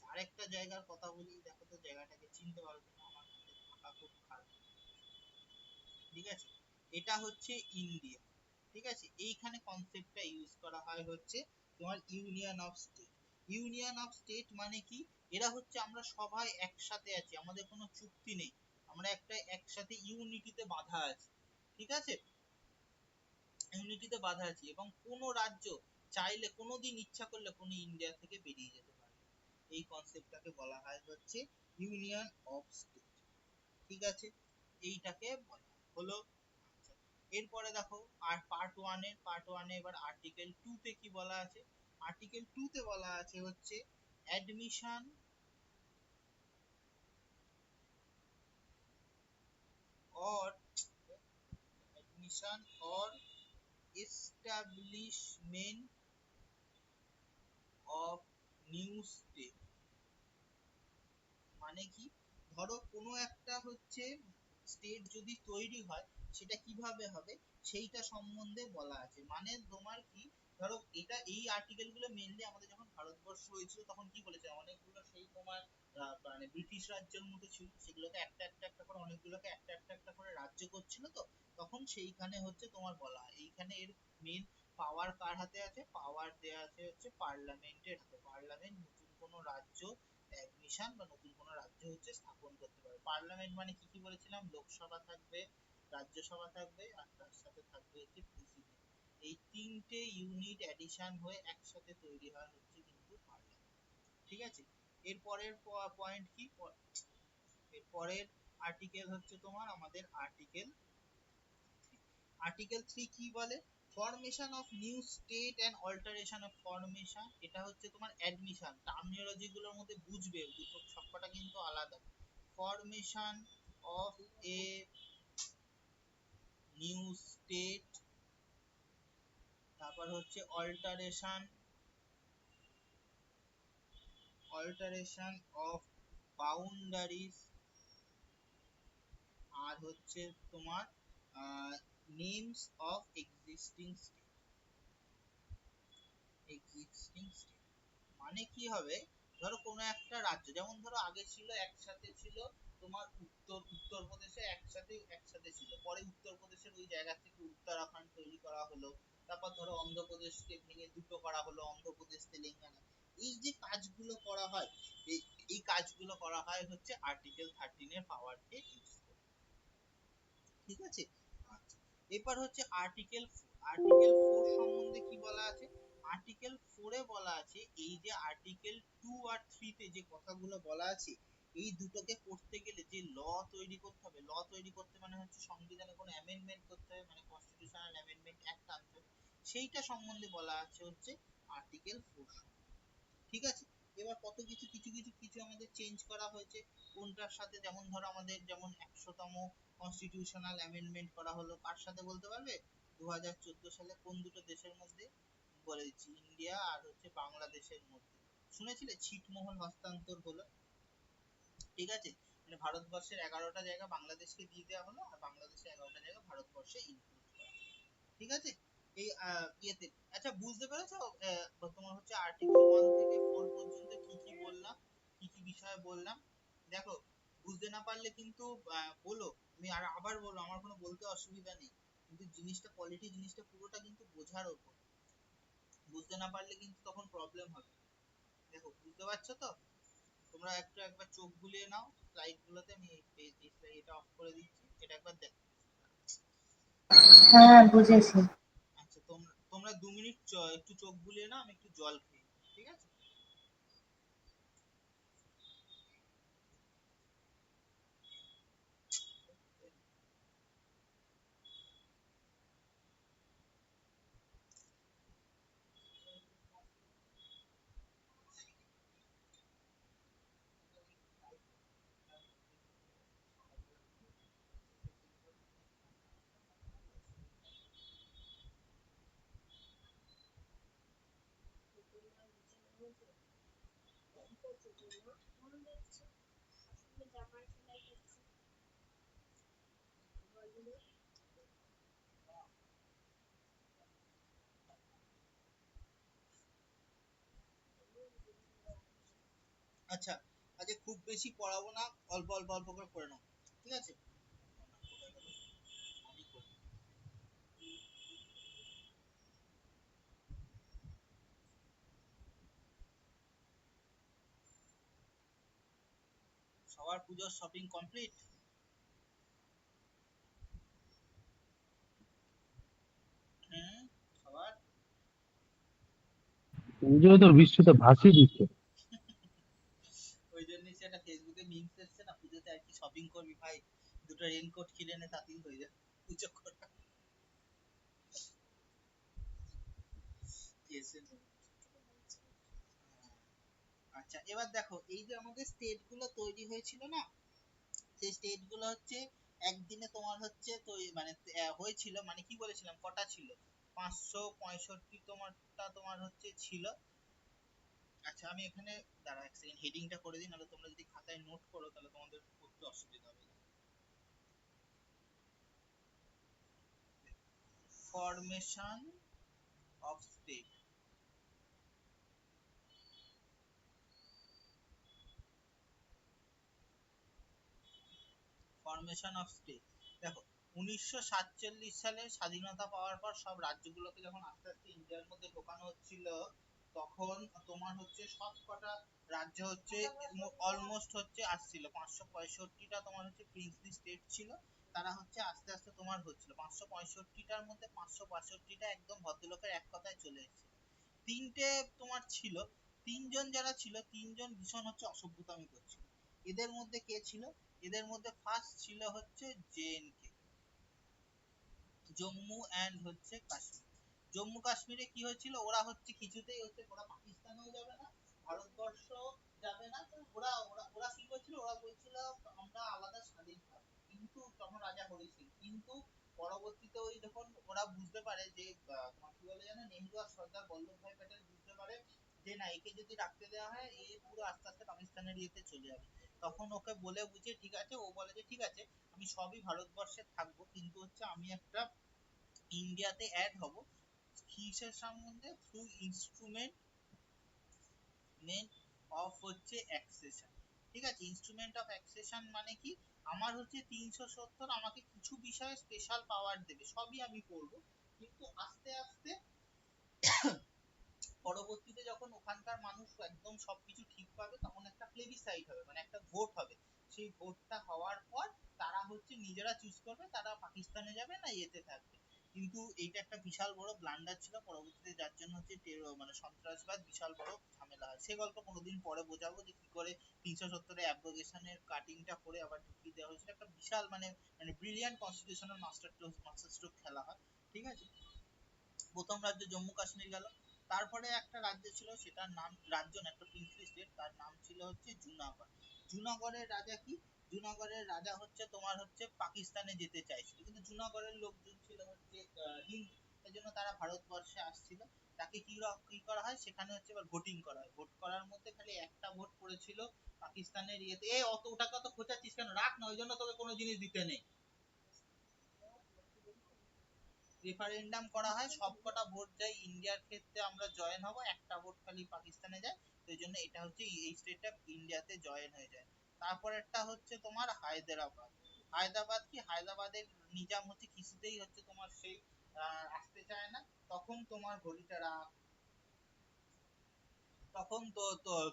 আরেকটা জায়গার কথা বলি, দেখো তো জায়গাটাকে চিনতে পারো কিনা, আমার হাতে থাকা খুব খারাপ, ঠিক আছে, এটা হচ্ছে ইন্ডিয়া, ঠিক আছে, এইখানে কনসেপ্টটা ইউজ করা হয় হচ্ছে তোমার union of state. Union of state মানে কি? এরা হচ্ছে আমরা সবাই একসাথে আছি, আমাদের কোনো চুক্তি নেই, আমরা একটা একসাথে ইউনিটিতে বাঁধা আছি, ঠিক আছে, ইউনিটিতে বাঁধা আছি, এবং কোনো রাজ্য চাইলে কোনোদিন ইচ্ছা করলে কোনো ইন্ডিয়া থেকে বেরিয়ে যেতে পারে, এই কনসেপ্টটাকে বলা হয় হচ্ছে ইউনিয়ন অফ স্টেট, ঠিক আছে, এইটাকে বলা হলো। আচ্ছা, এরপরে দেখো আর পার্ট ওয়ানে এবার আর্টিকেল 2 তে কি বলা আছে? আর্টিকেল 2 তে বলা আছে হচ্ছে admission or admission or establishment of new state। মানে কি? ধরো কোনো একটা হচ্ছে স্টেট যদি তৈরি হয় সেটা কিভাবে হবে সেইটা সম্বন্ধে বলা আছে, মানে তোমার কি, ধরো এটা এই আর্টিকেল গুলো মেনলি আমাদের যখন ভারতবর্ষ হয়েছিল তখন কি বলেছে, অনেকগুলো সেই তোমার মানে ব্রিটিশ রাজ্যের মতো ছিল, সেগুলোকে একটা একটা একটা করে অনেকগুলোকে একটা একটা একটা করে রাজ্য করছিল, তো তখন সেইখানে হচ্ছে তোমার বলা হয় এইখানে এর মেন পাওয়ার কার হাতে আছে? পাওয়ার দেয়া আছে হচ্ছে পার্লামেন্টের হাতে, পার্লামেন্ট নতুন কোনো রাজ্য অ্যাডমিশন বা নতুন কোনো রাজ্য হচ্ছে স্থাপন করতে পারে। পার্লামেন্ট মানে কি কি বলেছিলাম? লোকসভা থাকবে, রাজ্যসভা থাকবে, আর তার সাথে থাকবে হচ্ছে প্রেসিডেন্ট, এই তিনটে ইউনিট অ্যাডিশন হয়ে একসাথে তৈরি হয় হচ্ছে কিন্তু পার্লামেন্ট, ঠিক আছে। এর পরের পয়েন্ট কি? এর পরের আর্টিকেল হচ্ছে তোমার আমাদের আর্টিকেল 3। আর্টিকেল 3 কি বলে? Formation of new state and alteration of formation, এটা হচ্ছে তোমার অ্যাডমিশন, টার্মিনোলজি গুলোর মধ্যে বুঝবে, দুটো সবকটা কিন্তু আলাদা। Formation of a new state, তারপর হচ্ছে অল্টারেশন অফ বাউন্ডারিজ, আর হচ্ছে তোমার নেমস অফ এক্সিস্টিং স্টেট। মানে কি হবে, ধরো কোনো একটা রাজ্য, যেমন ধরো আগে ছিল একসাথে ছিল তোমার উত্তরপ্রদেশে একসাথে ছিল, পরে উত্তরপ্রদেশের ওই জায়গা থেকে উত্তরাখণ্ড তৈরি করা হলো, তারপর ধরো অন্ধ্রপ্রদেশকে ভেঙে দুটো করা হলো, অন্ধ্রপ্রদেশ তেলেঙ্গানা। এই যে কাজগুলো করা হয়, এই এই কাজগুলো করা হয় হচ্ছে আর্টিকেল 13 এর পাওয়ারকে ইউজ করে। ঠিক আছে। আচ্ছা, এরপর হচ্ছে আর্টিকেল 4 সম্বন্ধে কি বলা আছে। আর্টিকেল 4 এ বলা আছে এই যে আর্টিকেল 2 আর 3 তে যে কথাগুলো বলা আছে, এই দুটোকে করতে গেলে যে ল তৈরি করতে হবে, ল তৈরি করতে মানে হচ্ছে সংবিধানে কোনো অ্যামেন্ডমেন্ট করতে হবে, মানে কনস্টিটিউশনাল অ্যামেন্ডমেন্ট অ্যাক্ট আনতে হবে, সেইটা সম্বন্ধে বলা আছে হচ্ছে আর্টিকেল 4। ঠিক আছে। এবার কত কিছু কিছু কিছু কিছু আমাদের চেঞ্জ করা হয়েছে কোনটার সাথে, যেমন ধরো আমাদের যেমন 100তম কনস্টিটিউশনাল অ্যামেন্ডমেন্ট করা হলো কার সাথে বলতে পারবে, 2014 সালে কোন দুটো দেশের মধ্যে, বলে দিচ্ছি, ইন্ডিয়া আর হচ্ছে বাংলাদেশের মধ্যে। শুনেছিলে ছিটমহল হস্তান্তর হলো। ঠিক আছে, মানে ভারতবর্ষের 11টা জায়গা বাংলাদেশকে দিয়ে দেওয়া হলো, আর বাংলাদেশের 11টা জায়গা ভারতবর্ষে ইনক্লুড করা হলো। ঠিক আছে। এই ইয়েতে, আচ্ছা বুঝতে পেরেছো তোমার হচ্ছে আর্টিকেল 1 থেকে 4 পর্যন্ত কি কি বললাম, কি কি বিষয়ে বললাম। দেখো, বুঝতে না পারলে কিন্তু বলো, আমি আর আবার বলবো, আমার কোনো বলতে অসুবিধা নেই, কিন্তু জিনিসটা পলিটি জিনিসটা পুরোটা কিন্তু বোঝার উপর, বুঝতে না পারলে কিন্তু তখন প্রবলেম হবে। দেখো বুঝতে পারছো তো, তোমরা একবার চোখ বুলিয়ে নাও স্লাইড গুলোতে, আমি এই স্লাইড এটা অফ করে দিচ্ছি, এটা একবার দেখো। হ্যাঁ, বুঝেছি। আচ্ছা, তোমরা তোমরা 2 মিনিট একটু চোখ বুলিয়ে নাও, আমি একটু জল খেয়ে নিই, ঠিক আছে। আচ্ছা, আজকে খুব বেশি পড়াবো না, অল্প অল্প অল্প করে পড়ে নাও, ঠিক আছে। সবার পুজোর শপিং কমপ্লিট? হুম, সবার। পুজো তো বৃষ্টিতে ভাসিয়ে দিচ্ছে। ওই জন্যই সেটা ফেসবুকে মিমস এসছে না, পুজোতে আর কি শপিং করবি ভাই, দুটো রেনকোট কিনে নে, তাতেই হয়ে যাবে পুজো করা। এসে নে। আচ্ছা, এবার দেখো এই যে আমাদের স্টেট গুলো তৈরি হয়েছিল না, সেই স্টেট গুলো হচ্ছে একদিনে তোমার হচ্ছে তো মানে হয়েছিল, মানে কি বলেছিলাম কটা ছিল, 565 তোমারটা তোমার হচ্ছে ছিল। আচ্ছা, আমি এখানে দাঁড়া এক সেকেন্ড হেডিংটা করে দিই, নাহলে তোমরা যদি খাতায় নোট করো তাহলে তোমাদের পড়তে অসুবিধা হবে। Formation of state, formation of state. দেখো, 1947 সালে স্বাধীনতা পাওয়ার পর সব রাজ্যগুলোকে যখন আস্তে আস্তে ইন্ডিয়ার মধ্যে ঢোকানো হচ্ছিল, তখন তোমার হচ্ছে সব কটা রাজ্য হচ্ছে অলমোস্ট হচ্ছে আসছিল 565টা তোমার হচ্ছে প্রিন্সলি স্টেট ছিল। তারা হচ্ছে আস্তে আস্তে তোমার হচ্ছিল 565টার মধ্যে 562টা একদম ভদ্রলোকের এক কথায় চলে এসেছিল। তিনটে তোমার ছিল, তিনজন যারা ছিল তিনজন ভীষণ হচ্ছে অসভ্যতামি করছিল। এদের মধ্যে কে ছিল, এদের মধ্যে ফার্স্ট ছিল হচ্ছে জেএনকে, জম্মু অ্যান্ড হচ্ছে কাশ্মীর। জম্মু কাশ্মীরে কি হয়েছিল, ওরা হচ্ছে কিছুতেই হচ্ছে ওরা পাকিস্তানেও যাবে না, ভারতবর্ষ যাবে না, ওরা ওরা ওরা কি করছিল, ওরা বলছিল আমরা আলাদা স্বাধীন থাকবো, কিন্তু তখন রাজা হরি সিং, কিন্তু পরবর্তীতে ওই যখন ওরা বুঝতে পারে যে তোমার কি বলে জানো, নেহেরু আর সর্দার বল্লভভাই প্যাটেল বুঝতে পারে যে না, একে যদি রাখতে দেওয়া হয় এ পুরো আস্তে আস্তে পাকিস্তানের ইয়েতে চলে যাবে, তখন ওকে বলে বুঝে ঠিক আছে, ও বলে যে ঠিক আছে আমি সবই ভারতবর্ষে থাকবো, কিন্তু হচ্ছে আমি একটা ইন্ডিয়াতে অ্যাড হব কিসের সম্বন্ধে, থ্রু ইনস্ট্রুমেন্ট অফ হচ্ছে অ্যাক্সেশন। ঠিক আছে, ইনস্ট্রুমেন্ট অফ অ্যাক্সেশন মানে কি, আমার হচ্ছে 370 আমাকে কিছু বিষয়ে স্পেশাল পাওয়ার দেবে, সবই আমি করব, কিন্তু আস্তে আস্তে পরবর্তীতে যখন ওখানকার মানুষ একদম সবকিছু ঠিক পাবে তখন একটা প্লেবিসাইড হবে, মানে একটা ভোট হবে, সেই ভোটটা হওয়ার পর তারা হচ্ছে নিজেরা চুজ করবে তারা পাকিস্তানে যাবে না ইয়েতে থাকবে। কিন্তু এইটা একটা বিশাল বড় ব্লান্ডার ছিল পরবর্তীতে, যার জন্য হচ্ছে মানে সন্ত্রাসবাদ বিশাল বড় ঝামেলা হয়। সে গল্প কোনোদিন পরে বোঝাবো যে কি করে 370 অ্যাব্রোগেশনের কাটিংটা করে আবার ঢুকিয়ে দেওয়া হয়েছিল, একটা বিশাল মানে মানে ব্রিলিয়ান্ট কনস্টিটিউশনাল মাস্টার স্ট্রোক খেলা হয়। ঠিক আছে, প্রথম রাজ্য জম্মু কাশ্মীর গেল, তারপরে একটা রাজ্য ছিল সেটার নাম, রাজ্য না একটা প্রিন্সলি স্টেট, তার নাম ছিল হচ্ছে জুনাগড়। জুনাগড়ের রাজা কি, জুনাগড়ের রাজা হচ্ছে তোমার হচ্ছে পাকিস্তানে যেতে চাইছিল, কিন্তু জুনাগড়ের লোকজন ছিল হচ্ছে হিন্দু, সেই জন্য তারা ভারতবর্ষে আসছিল। তাকে কি করা হয়, সেখানে হচ্ছে এবার ভোটিং করা হয়, ভোট করার মধ্যে খালি একটা ভোট পড়েছিল পাকিস্তানের ইয়েতে। এ অত ওটাকে অত খোঁচাচ্ছিস কেন, রাখ না, ওই জন্য তোকে কোনো জিনিস দিতে নেই। রেফারেন্ডাম করা হয়, সবকটা ভোট যায় ইন্ডিয়ার ক্ষেত্রে আমরা জয়েন হব, একটা ভোট খালি পাকিস্তানে যায়, সেই জন্য এটা হচ্ছে এই স্টেটটা ইন্ডিয়াতে জয়েন হয়ে যায়। তারপরেরটা হচ্ছে তোমার হায়দ্রাবাদ। হায়দ্রাবাদ কি, হায়দ্রাবাদের নিজাম হচ্ছে কিছুতেই হচ্ছে তোমার সেই আসতে চায় না, তখন তোমার ঘড়িটা তখন তো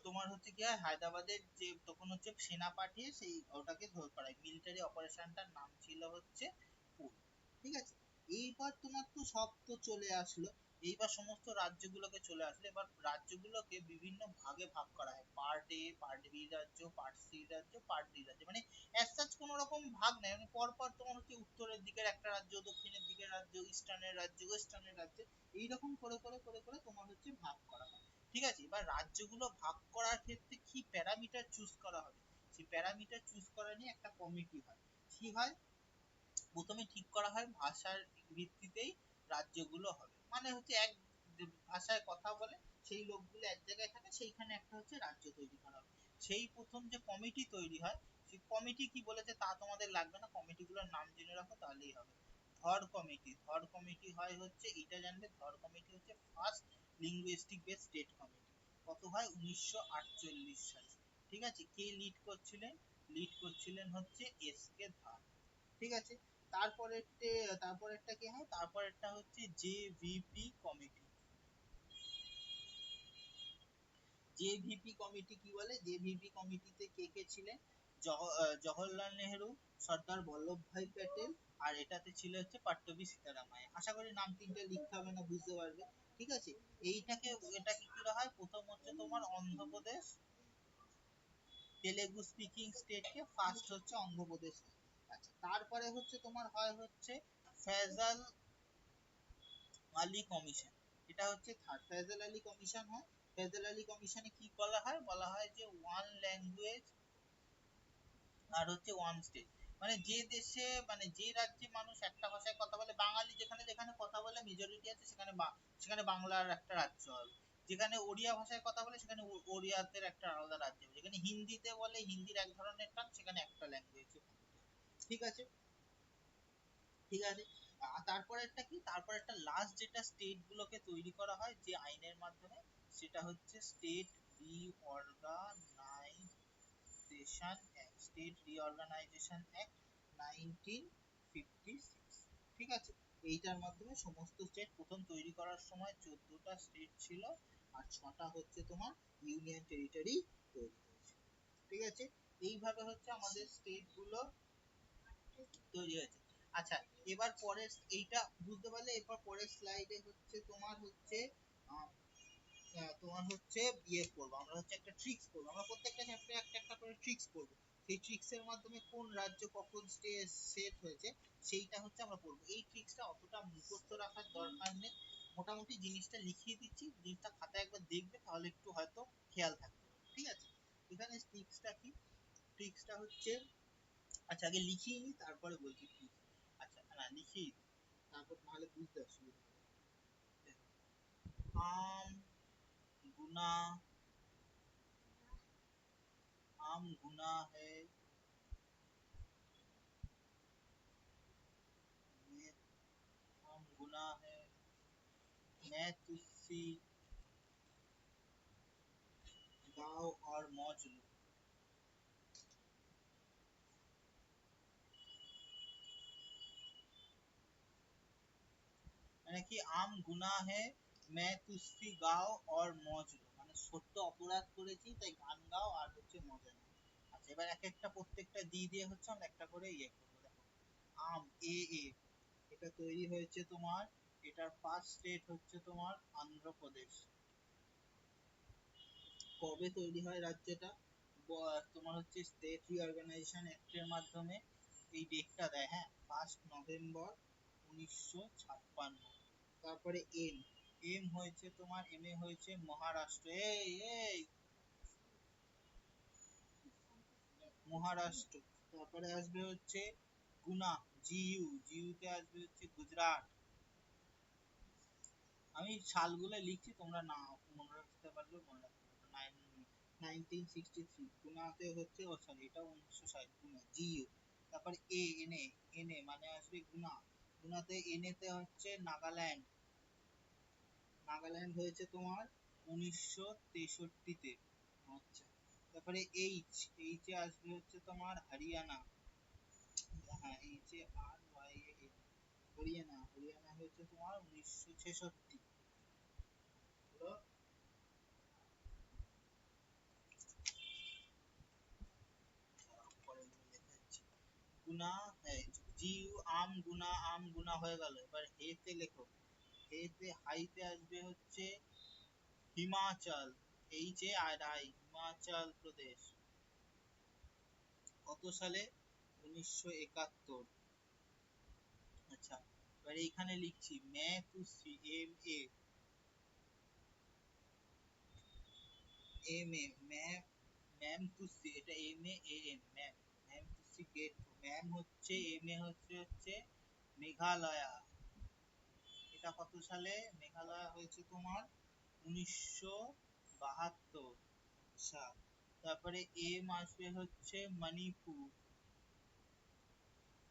তোমার হচ্ছে কি হয়, হায়দ্রাবাদের যে তখন হচ্ছে সেনা পাঠিয়ে সেই ওটাকে ধরে করায়, মিলিটারি অপারেশনটার নাম ছিল হচ্ছে পুল। ঠিক আছে, এইবার তোমার তো সব তো চলে আসলো, এইবার সমস্ত রাজ্যগুলোকে চলে আসলো, এবার রাজ্যগুলোকে বিভিন্ন ভাগে ভাগ করা হয়, পার্ট এ, পার্ট বি রাজ্য, পার্ট সি রাজ্য, পার্ট ডি রাজ্য, মানে অ্যাজ সাচ কোনো রকম ভাগ নেই, মানে পর পর তোমার হচ্ছে উত্তরের দিকের একটা রাজ্য, দক্ষিণের দিকের রাজ্য, ইস্টার্নের রাজ্য, ওয়েস্টার্নের রাজ্য, এইরকম করে করে করে করে তোমার হচ্ছে ভাগ করা হয়। ঠিক আছে, এবার রাজ্যগুলো ভাগ করার ক্ষেত্রে কি প্যারামিটার চুজ করা হবে, সেই প্যারামিটার চুজ করা নিয়ে একটা কমিটি হয়। কি হয়, প্রথমে ঠিক করা হয় ভাষার ভিত্তিতেই রাজ্যগুলো হবে, মানে হচ্ছে এক যে ভাষায় কথা বলে সেই লোকগুলো এক জায়গায় থাকে, সেইখানে একটা হচ্ছে রাজ্য তৈরি করা হবে। সেই প্রথম যে কমিটি তৈরি হয়, সেই কমিটি কি বলেছে তা তোমাদের লাগবে না, কমিটিগুলোর নাম জেনে রাখো তাহলেই হবে। ধর কমিটি, ধর কমিটি হয় হচ্ছে এটা জানবে, ধর কমিটি হচ্ছে first linguistic base state committee, কত হয় 1948 সালে। ঠিক আছে, কে লিড করছিলেন, লিড করছিলেন হচ্ছে এস কে ধর। ঠিক আছে, তারপরেরটা কি হয়, তারপরেরটা হচ্ছে জেভিপি কমিটি। জেভিপি কমিটি কি বলে, জেভিপি কমিটিতে কে কে ছিলেন, জওহরলাল নেহেরু, সর্দার বল্লভভাই প্যাটেল, আর এটাতে ছিল হচ্ছে পাট্টবি সীতারামাইয়া। আশা করি নাম তিনটে লিখতে হবে না, বুঝতে পারবে। ঠিক আছে, এইটাকে এটাকে কি করা হয়, প্রথম হচ্ছে তোমার অন্ধ্রপ্রদেশ, তেলেগু স্পিকিং স্টেটকে ফার্স্ট হচ্ছে অন্ধ্রপ্রদেশ। আচ্ছা, তারপরে হচ্ছে তোমার হয় হচ্ছে ফেজাল আলী কমিশন, এটা হচ্ছে থার্ড ফেজাল আলী কমিশন হয়। ফেজাল আলী কমিশনে কি বলা হয়, বলা হয় যে ওয়ান ল্যাঙ্গুয়েজ আর হচ্ছে ওয়ান স্টেট, মানে যে দেশে মানে যে রাজ্যে মানুষ একটা ভাষায় কথা বলে, বাঙালি যেখানে যেখানে কথা বলে মেজরিটি আছে সেখানে সেখানে বাংলার একটা রাজ্য হবে, যেখানে ওড়িয়া ভাষায় কথা বলে সেখানে ওড়িয়াদের একটা আলাদা রাজ্য হবে, যেখানে হিন্দিতে বলে হিন্দির এক ধরনের টান সেখানে একটা ল্যাঙ্গুয়েজ। ঠিক আছে, ঠিক আছে। তারপরে একটা কি, তারপর একটা লাস্ট যেটা স্টেট গুলোকে তৈরি করা হয় যে আইনের মাধ্যমে, সেটা হচ্ছে state reorganisation act, state reorganisation act 1956। ঠিক আছে, এইটার মাধ্যমে সমস্ত স্টেট প্রথম তৈরি করার সময় 14টা স্টেট ছিল, আর 6টা হচ্ছে তোমার ইউনিয়ন টেরিটরি তৈরি হয়েছে। ঠিক আছে, এইভাবে হচ্ছে আমাদের স্টেট গুলো তৈরি হয়েছে। আচ্ছা, এবার পরের এইটা বুঝতে পারলে, এরপর পরের স্লাইডে হচ্ছে তোমার হচ্ছে আহ, তোমার হচ্ছে ইয়ে করবো আমরা, হচ্ছে একটা ট্রিক্স করবো, আমরা প্রত্যেকটা চ্যাপ্টারে একটা একটা করে ট্রিক্স করবো, সেই ট্রিক্স এর মাধ্যমে কোন রাজ্য কখন সেট হয়েছে সেইটা হচ্ছে আমরা পড়বো। এই ট্রিক্সটা অতটা মুখস্থ রাখার দরকার নেই, মোটামুটি জিনিসটা লিখিয়ে দিচ্ছি, জিনিসটা খাতায় একবার দেখবে তাহলে একটু হয়তো খেয়াল থাকবে। ঠিক আছে, এখানে ট্রিক্সটা কি, ট্রিক্সটা হচ্ছে, আচ্ছা আগে লিখিয়ে নি তারপরে বলছি কি। আচ্ছা, না লিখি তারপর নাহলে বুঝতে অসুবিধা হবে। আম গুনা, आम गुना है, मैं आम गुना है, मैं तुझसे गाओ और मौज लो। মানে কি আম গুনা হে मैं तुझसे गाओ और मौज लो, মানে সত্য অপরাধ করেছি তাই গান গাও আর হচ্ছে মজা নাও। আচ্ছা এবার এক একটা প্রত্যেকটা দিয়ে হচ্ছে আমরা একটা করে ইয়ে করবো। দেখো আম এ এটা তৈরি হয়েছে তোমার, এটার ফার্স্ট স্টেট হচ্ছে তোমার অন্ধ্রপ্রদেশ। কবে তৈরি হয় রাজ্যটা? তোমার হচ্ছে স্টেট রিঅর্গানাইজেশন অ্যাক্টের মাধ্যমে এই ডেটটা দেয়, হ্যাঁ 1 নভেম্বর 1956। তারপরে এম, এম হয়েছে তোমার, এম এ হয়েছে মহারাষ্ট্র, এই এই মহারাষ্ট্র। তারপরে আসবে হচ্ছে গুনা, জিইউ, জিইউ তে আসবে হচ্ছে গুজরাট। আমি সালগুলো লিখছি, তোমরা না মনে রাখতে পারলে মনে রাখতে পারবে। 1963 গুনাতে হচ্ছে, ও সরি এটা 1960 গুনা জিইউ। তারপর এ এনএ, এনএ মানে আসবে গুনা, গুনাতে এনএ তে হচ্ছে নাগাল্যান্ড, নাগাল্যান্ড হয়েছে তোমার 1963 তে। আচ্ছা তারপরে এইচ, এইচ এ আসবে হচ্ছে তোমার হরিয়ানা, হ্যাঁ H A R Y A N, Haryana, Haryana হয়েছে তোমার 1966। হলো পরে এগুলো লেখা হচ্ছে। গুনা হ্যাঁ, জিউ আম গুনা, আম গুনা হয়ে গেল। এবার হেতে লেখো, হেতে হাইতে আসবে হচ্ছে Himachal, H A R I, Himachal Pradesh. কত সালে? 1971। আচ্ছা এবার এইখানে লিখছি may to C, M A, M A ma'am to C, এটা M A A M ma'am, ma'am to C get, ma'am হচ্ছে এম এ হচ্ছে মেঘালয়া। এটা কত সালে মেঘালয়া হয়েছে তোমার? 1972। আচ্ছা তারপরে এম আসবে হচ্ছে মণিপুর,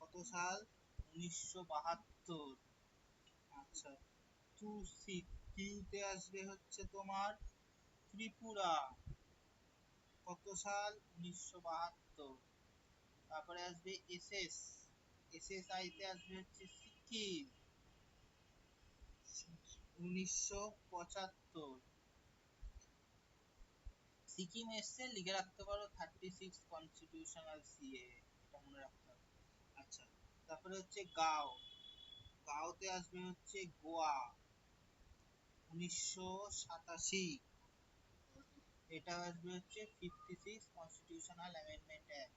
কত সাল? 1972। আচ্ছা টু সি, কিউতে আসবে হচ্ছে তোমার ত্রিপুরা, কত সাল? 1972। তারপরে আসবে এসএস, এসএস আইতে আসবে হচ্ছে সিকিম, 1975। সিকিম এসছে, লিখে রাখতে পারো 36 কনস্টিটিউশনাল সিএ, এটা মনে রাখতে হবে। আচ্ছা তারপরে হচ্ছে গাও, গাওতে আসবে হচ্ছে গোয়া, 1987। এটা আসবে হচ্ছে 56 কনস্টিটিউশনাল অ্যামেন্ডমেন্ট অ্যাক্ট।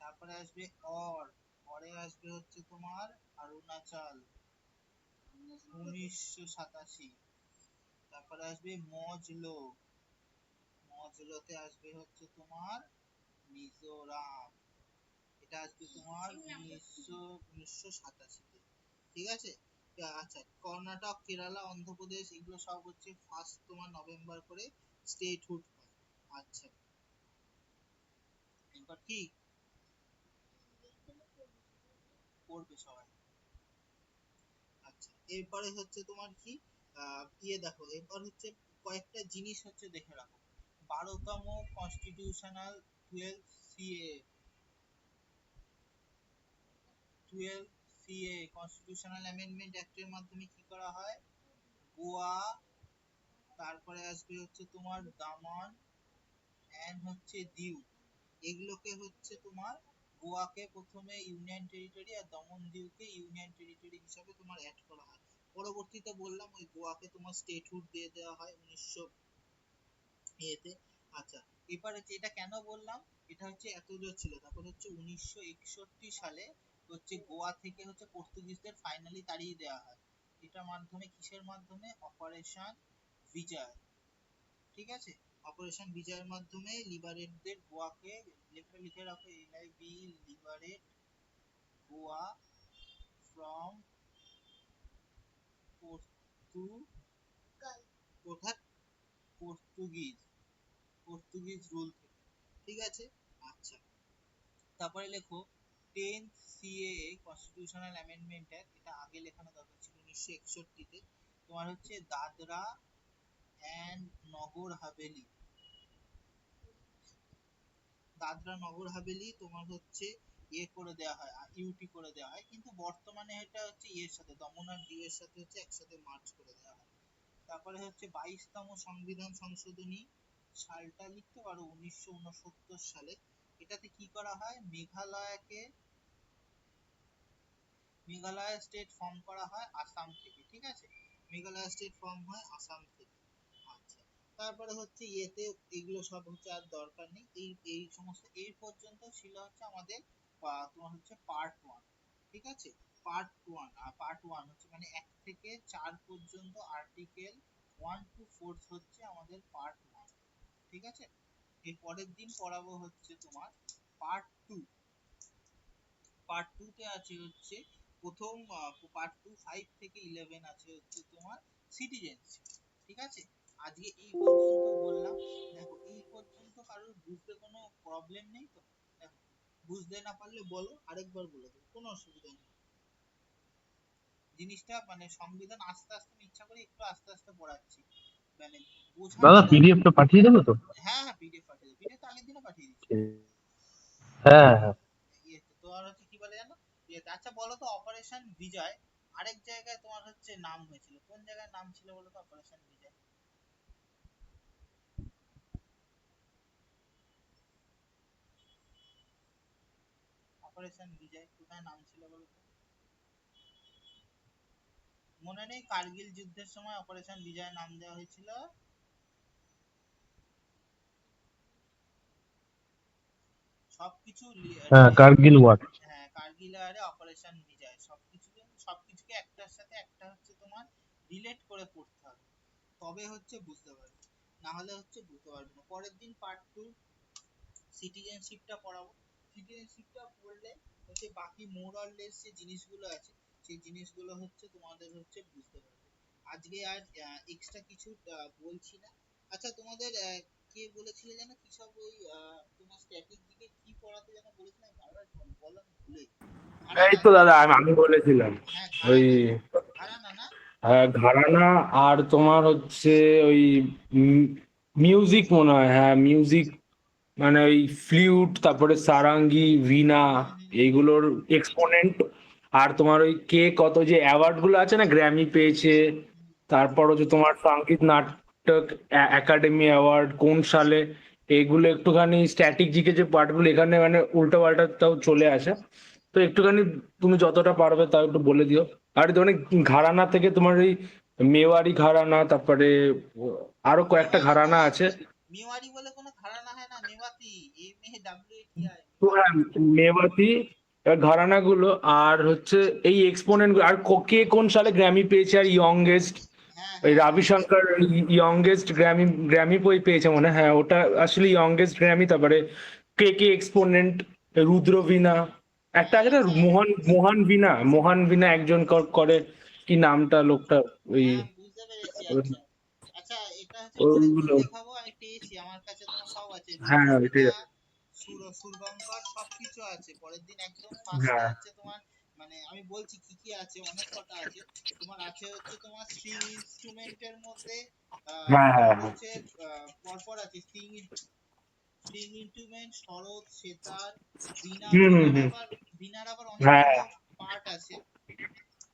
তারপরে আসবে অর, অরে আসবে হচ্ছে তোমার অরুণাচল, 1987। তারপরে আসবে মজলো, মজলোতে আসবে হচ্ছে তোমার মিজোরাম, এটা আসবে তোমার 1987 তে। ঠিক আছে। আচ্ছা কর্ণাটক, কেরালা, অন্ধ্রপ্রদেশ এগুলো সব হচ্ছে 1 তোমার নভেম্বর করে স্টেটহুড পায়। আচ্ছা এবার কি করবে সবাই? আচ্ছা এরপরে হচ্ছে তোমার কি ইয়ে দেখো, এরপর হচ্ছে কয়েকটা জিনিস হচ্ছে দেখে রাখো। 12তম constitutional 12 CA, 12 CA constitutional amendment অ্যাক্টের মাধ্যমে কি করা হয়? গোয়া, তারপরে আসবে হচ্ছে তোমার দামন এন্ড হচ্ছে দিউ, এগুলোকে হচ্ছে তোমার গোয়াকে প্রথমে ইউনিয়ন টেরিটরি আর দমন দিউকে ইউনিয়ন টেরিটরি হিসাবে তোমার অ্যাড করা হয়। পরবর্তীতে বললাম ওই গোয়াকে তোমার স্টেটহুড দিয়ে দেওয়া হয় 1900 এতে। আচ্ছা এবার হচ্ছে এটা কেন বললাম, এটা হচ্ছে এতদূর ছিল। তারপর হচ্ছে 1961 সালে হচ্ছে গোয়া থেকে হচ্ছে পর্তুগিজদের ফাইনালি তাড়িয়ে দেওয়া হয়। এটার মাধ্যমে, কিসের মাধ্যমে? অপারেশন বিজয়। ঠিক আছে, অপারেশন বিজয়ের মাধ্যমে লিবারেটদের গোয়াকে, লিখে লিখে রাখো NIB, liberate Goa from Portuguese rule থেকে, ঠিক আছে। আচ্ছা, তারপরে লেখো 10th CAA constitutional amendment act, এটা আগে লেখানো দরকার ছিল 1961 তে। তোমার হচ্ছে দাদরা অ্যান্ড নগর হাভেলি, তোমার হচ্ছে ইয়ে করে দেওয়া হয়, ইউটি করে দেওয়া হয়, কিন্তু বর্তমানে এটা হচ্ছে ইয়ের সাথে, দমন আর দিউয়ের সাথে হচ্ছে একসাথে মার্জ করে দেওয়া হয়। তারপরে হচ্ছে 22তম সংবিধান সংশোধনী, সালটা লিখতে পারো 1969 সালে। এটাতে কি করা হয়, মেঘালয় স্টেট ফর্ম করা হয় আসাম থেকে, ঠিক আছে। মেঘালয় স্টেট ফর্ম হয় আসাম থেকে। আচ্ছা, তারপরে হচ্ছে ইয়েতে এগুলো সব হচ্ছে আর দরকার নেই, এই সমস্ত এই পর্যন্ত ছিল হচ্ছে আমাদের তোমার হচ্ছে পার্ট 1, ঠিক আছে। পার্ট 1 হচ্ছে মানে 1 থেকে 4 পর্যন্ত আর্টিকেল 1 to 4 হচ্ছে আমাদের পার্ট 1, ঠিক আছে। এর পরের দিন পড়াবো হচ্ছে তোমার পার্ট 2। পার্ট 2 তে আছে হচ্ছে প্রথম পার্ট 2 5 থেকে 11 আছে হচ্ছে তোমার সিটিজেনশিপ, ঠিক আছে। আজকে এই পর্যন্ত বললাম। দেখো এই পর্যন্ত কারোর বুঝতে কোনো প্রবলেম নেই তো? দেখো, বুঝতে না পারলে বলো, আরেকবার বলে দেবো, কোনো অসুবিধা নেই। জিনিসটা মানে সংবিধান আস্তে আস্তে আমি ইচ্ছা করি একটু আস্তে আস্তে পড়াচ্ছি, মানে বোঝার দাদা জন্য। পিডিএফ টা পাঠিয়ে দেবো তো? হ্যাঁ হ্যাঁ, পিডিএফ পাঠিয়ে দেবো, পিডিএফ তো আগের দিনও পাঠিয়ে দিচ্ছি। হ্যাঁ হ্যাঁ। ইয়েতে তো আর হচ্ছে কি বলে জানো, ইয়েতে। আচ্ছা বলো তো, অপারেশন বিজয় আরেক জায়গায় তোমার হচ্ছে নাম হয়েছিল, কোন জায়গায় নাম ছিল বলো তো অপারেশন বিজয়? অপারেশন বিজয় কোথায় নাম ছিল বলো তো? মনে নেই কার্গিল যুদ্ধের সময় অপারেশন বিজয় নাম দেওয়া হয়েছিল? সবকিছু হ্যাঁ, কার্গিল ওয়ার। হ্যাঁ, কার্গিল আরে অপারেশন বিজয়, সবকিছুকে একটার সাথে একটা হচ্ছে তোমার রিলেট করে পড়তে হবে, তবে হচ্ছে বুঝতে পারবে, না হলে হচ্ছে বুঝতে পারবে না। পরের দিন পার্ট 2 সিটিজেনশিপটা পড়াবো। সিটিজেনশিপটা পড়লে হচ্ছে বাকি মোরাললেস যে জিনিসগুলো আছে সেই জিনিসগুলো হচ্ছে তোমাদের হচ্ছে বুঝতে পারবে। আজকে আর এক্সট্রা কিছু বলছি না। আচ্ছা, তোমাদের কে বলেছিলে যেন কি সব ওই তোমার স্ট্যাটিক দিকে কি পড়াতে যেন বলেছিলে, আমি বারবার বলা ভুলে। এই ঘরানা, তো দাদা আমি বলেছিলাম হ্যাঁ ওই ঘরানা, ঘরানা না? ঘরানা, আর তোমার হচ্ছে ওই মিউজিক মনে হয়, হ্যাঁ মিউজিক, মানে ওই ফ্লুট, তারপরে সারাঙ্গি, ভিনা, হুম হুম হুম এইগুলোর এক্সপোনেন্ট। আর তোমার ওই কে কত যে অ্যাওয়ার্ড গুলো আছে না, গ্র্যামি পেয়েছে, হুম। তারপর হচ্ছে তোমার সঙ্গীত নাটক একাডেমি অ্যাওয়ার্ড কোন সালে, এগুলো একটুখানি স্ট্যাটিক জিকে যে পার্টগুলো এখানে মানে উল্টো পাল্টা তাও চলে আসে, তো একটুখানি তুমি যতটা পারবে তাও একটু বলে দিও। আর অনেক ঘরানা থেকে তোমার এই মেওয়ারি ঘরানা, তারপরে আরো কয়েকটা মেওয়ারি ঘরানা নয়, আছে। মেওয়ারি বলে কোনো ঘরানা হয় না, মেওয়াতি, MAWATI, তো মেওয়াতি। হ্যাঁ, মেবাতি, ঘরানা গুলো, আর হচ্ছে এই এক্সপোনেন্ট, আর কে কোন সালে গ্র্যামি পেয়েছে, আর ইয়ংগেস্ট, হ্যাঁ ওই হ্যাঁ হ্যাঁ হ্যাঁ। রবিশঙ্কর ইয়ংগেস্ট গ্র্যামি গ্র্যামি পেয়েছে মনে হয়, হ্যাঁ ওটা আসলে ইয়ংগেস্ট গ্র্যামি। তারপরে কে এক্সপোনেন্ট, রুদ্রবীণা, একটা আছে না, হ্যাঁ মোহন বীণা একজন করে, কি নামটা লোকটা, ওই হ্যাঁ, বুঝতে পেরেছি। আচ্ছা আচ্ছা, এটা হচ্ছে পরের দিন ওগুলো। লেখাবো, আমি পেয়েছি আমার কাছে, তোমার সব আছে, হ্যাঁ ওইটাই। রুদ্রবীণা, সুরবঙ্কর সবকিছু আছে। পরের দিন একদম ফার্স্টে হ্যাঁ হচ্ছে তোমার, মানে আমি বলছি কি কি আছে, অনেক কটা আছে। তোমার আছে হচ্ছে তোমার স্ট্রিং ইনস্ট্রুমেন্টের মধ্যে হ্যাঁ হ্যাঁ তোমার হ্যাঁ। হচ্ছে পরপর আছে স্ট্রিং ইনস্ট্রুমেন্ট, সরোদ, সেতার, বীণা। হুম হুম হুম। বীণার আবার হ্যাঁ। অনেকগুলো পার্ট আছে,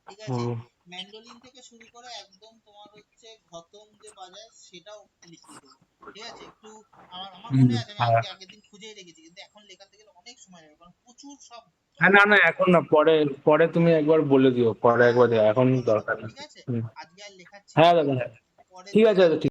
ঠিক আছে। হুম। ম্যান্ডোলিন থেকে শুরু করে একদম তোমার হচ্ছে ঘতম যে বাজায় সেটাও লিখিয়ে দেবো, ঠিক আছে। একটু আমার আমার হুম, মনে আছে, আমি হ্যাঁ। আজকে আগের দিন খুঁজেই রেখেছি, কিন্তু এখন লেখাতে গেলে অনেক সময় লাগবে, কারণ প্রচুর সব হ্যাঁ, না না এখন না, পরে পরে তুমি একবার বলে দিও, পরে হ্যাঁ একবার হ্যাঁ দিও, পরে এখন বলে দেবো, দরকার নেই। ঠিক আছে। হুম। আজকে আর লেখাচ্ছি না, হ্যাঁ দাদা, হ্যাঁ। পরের ঠিক দিন আছে দাদা, একদম ঠিক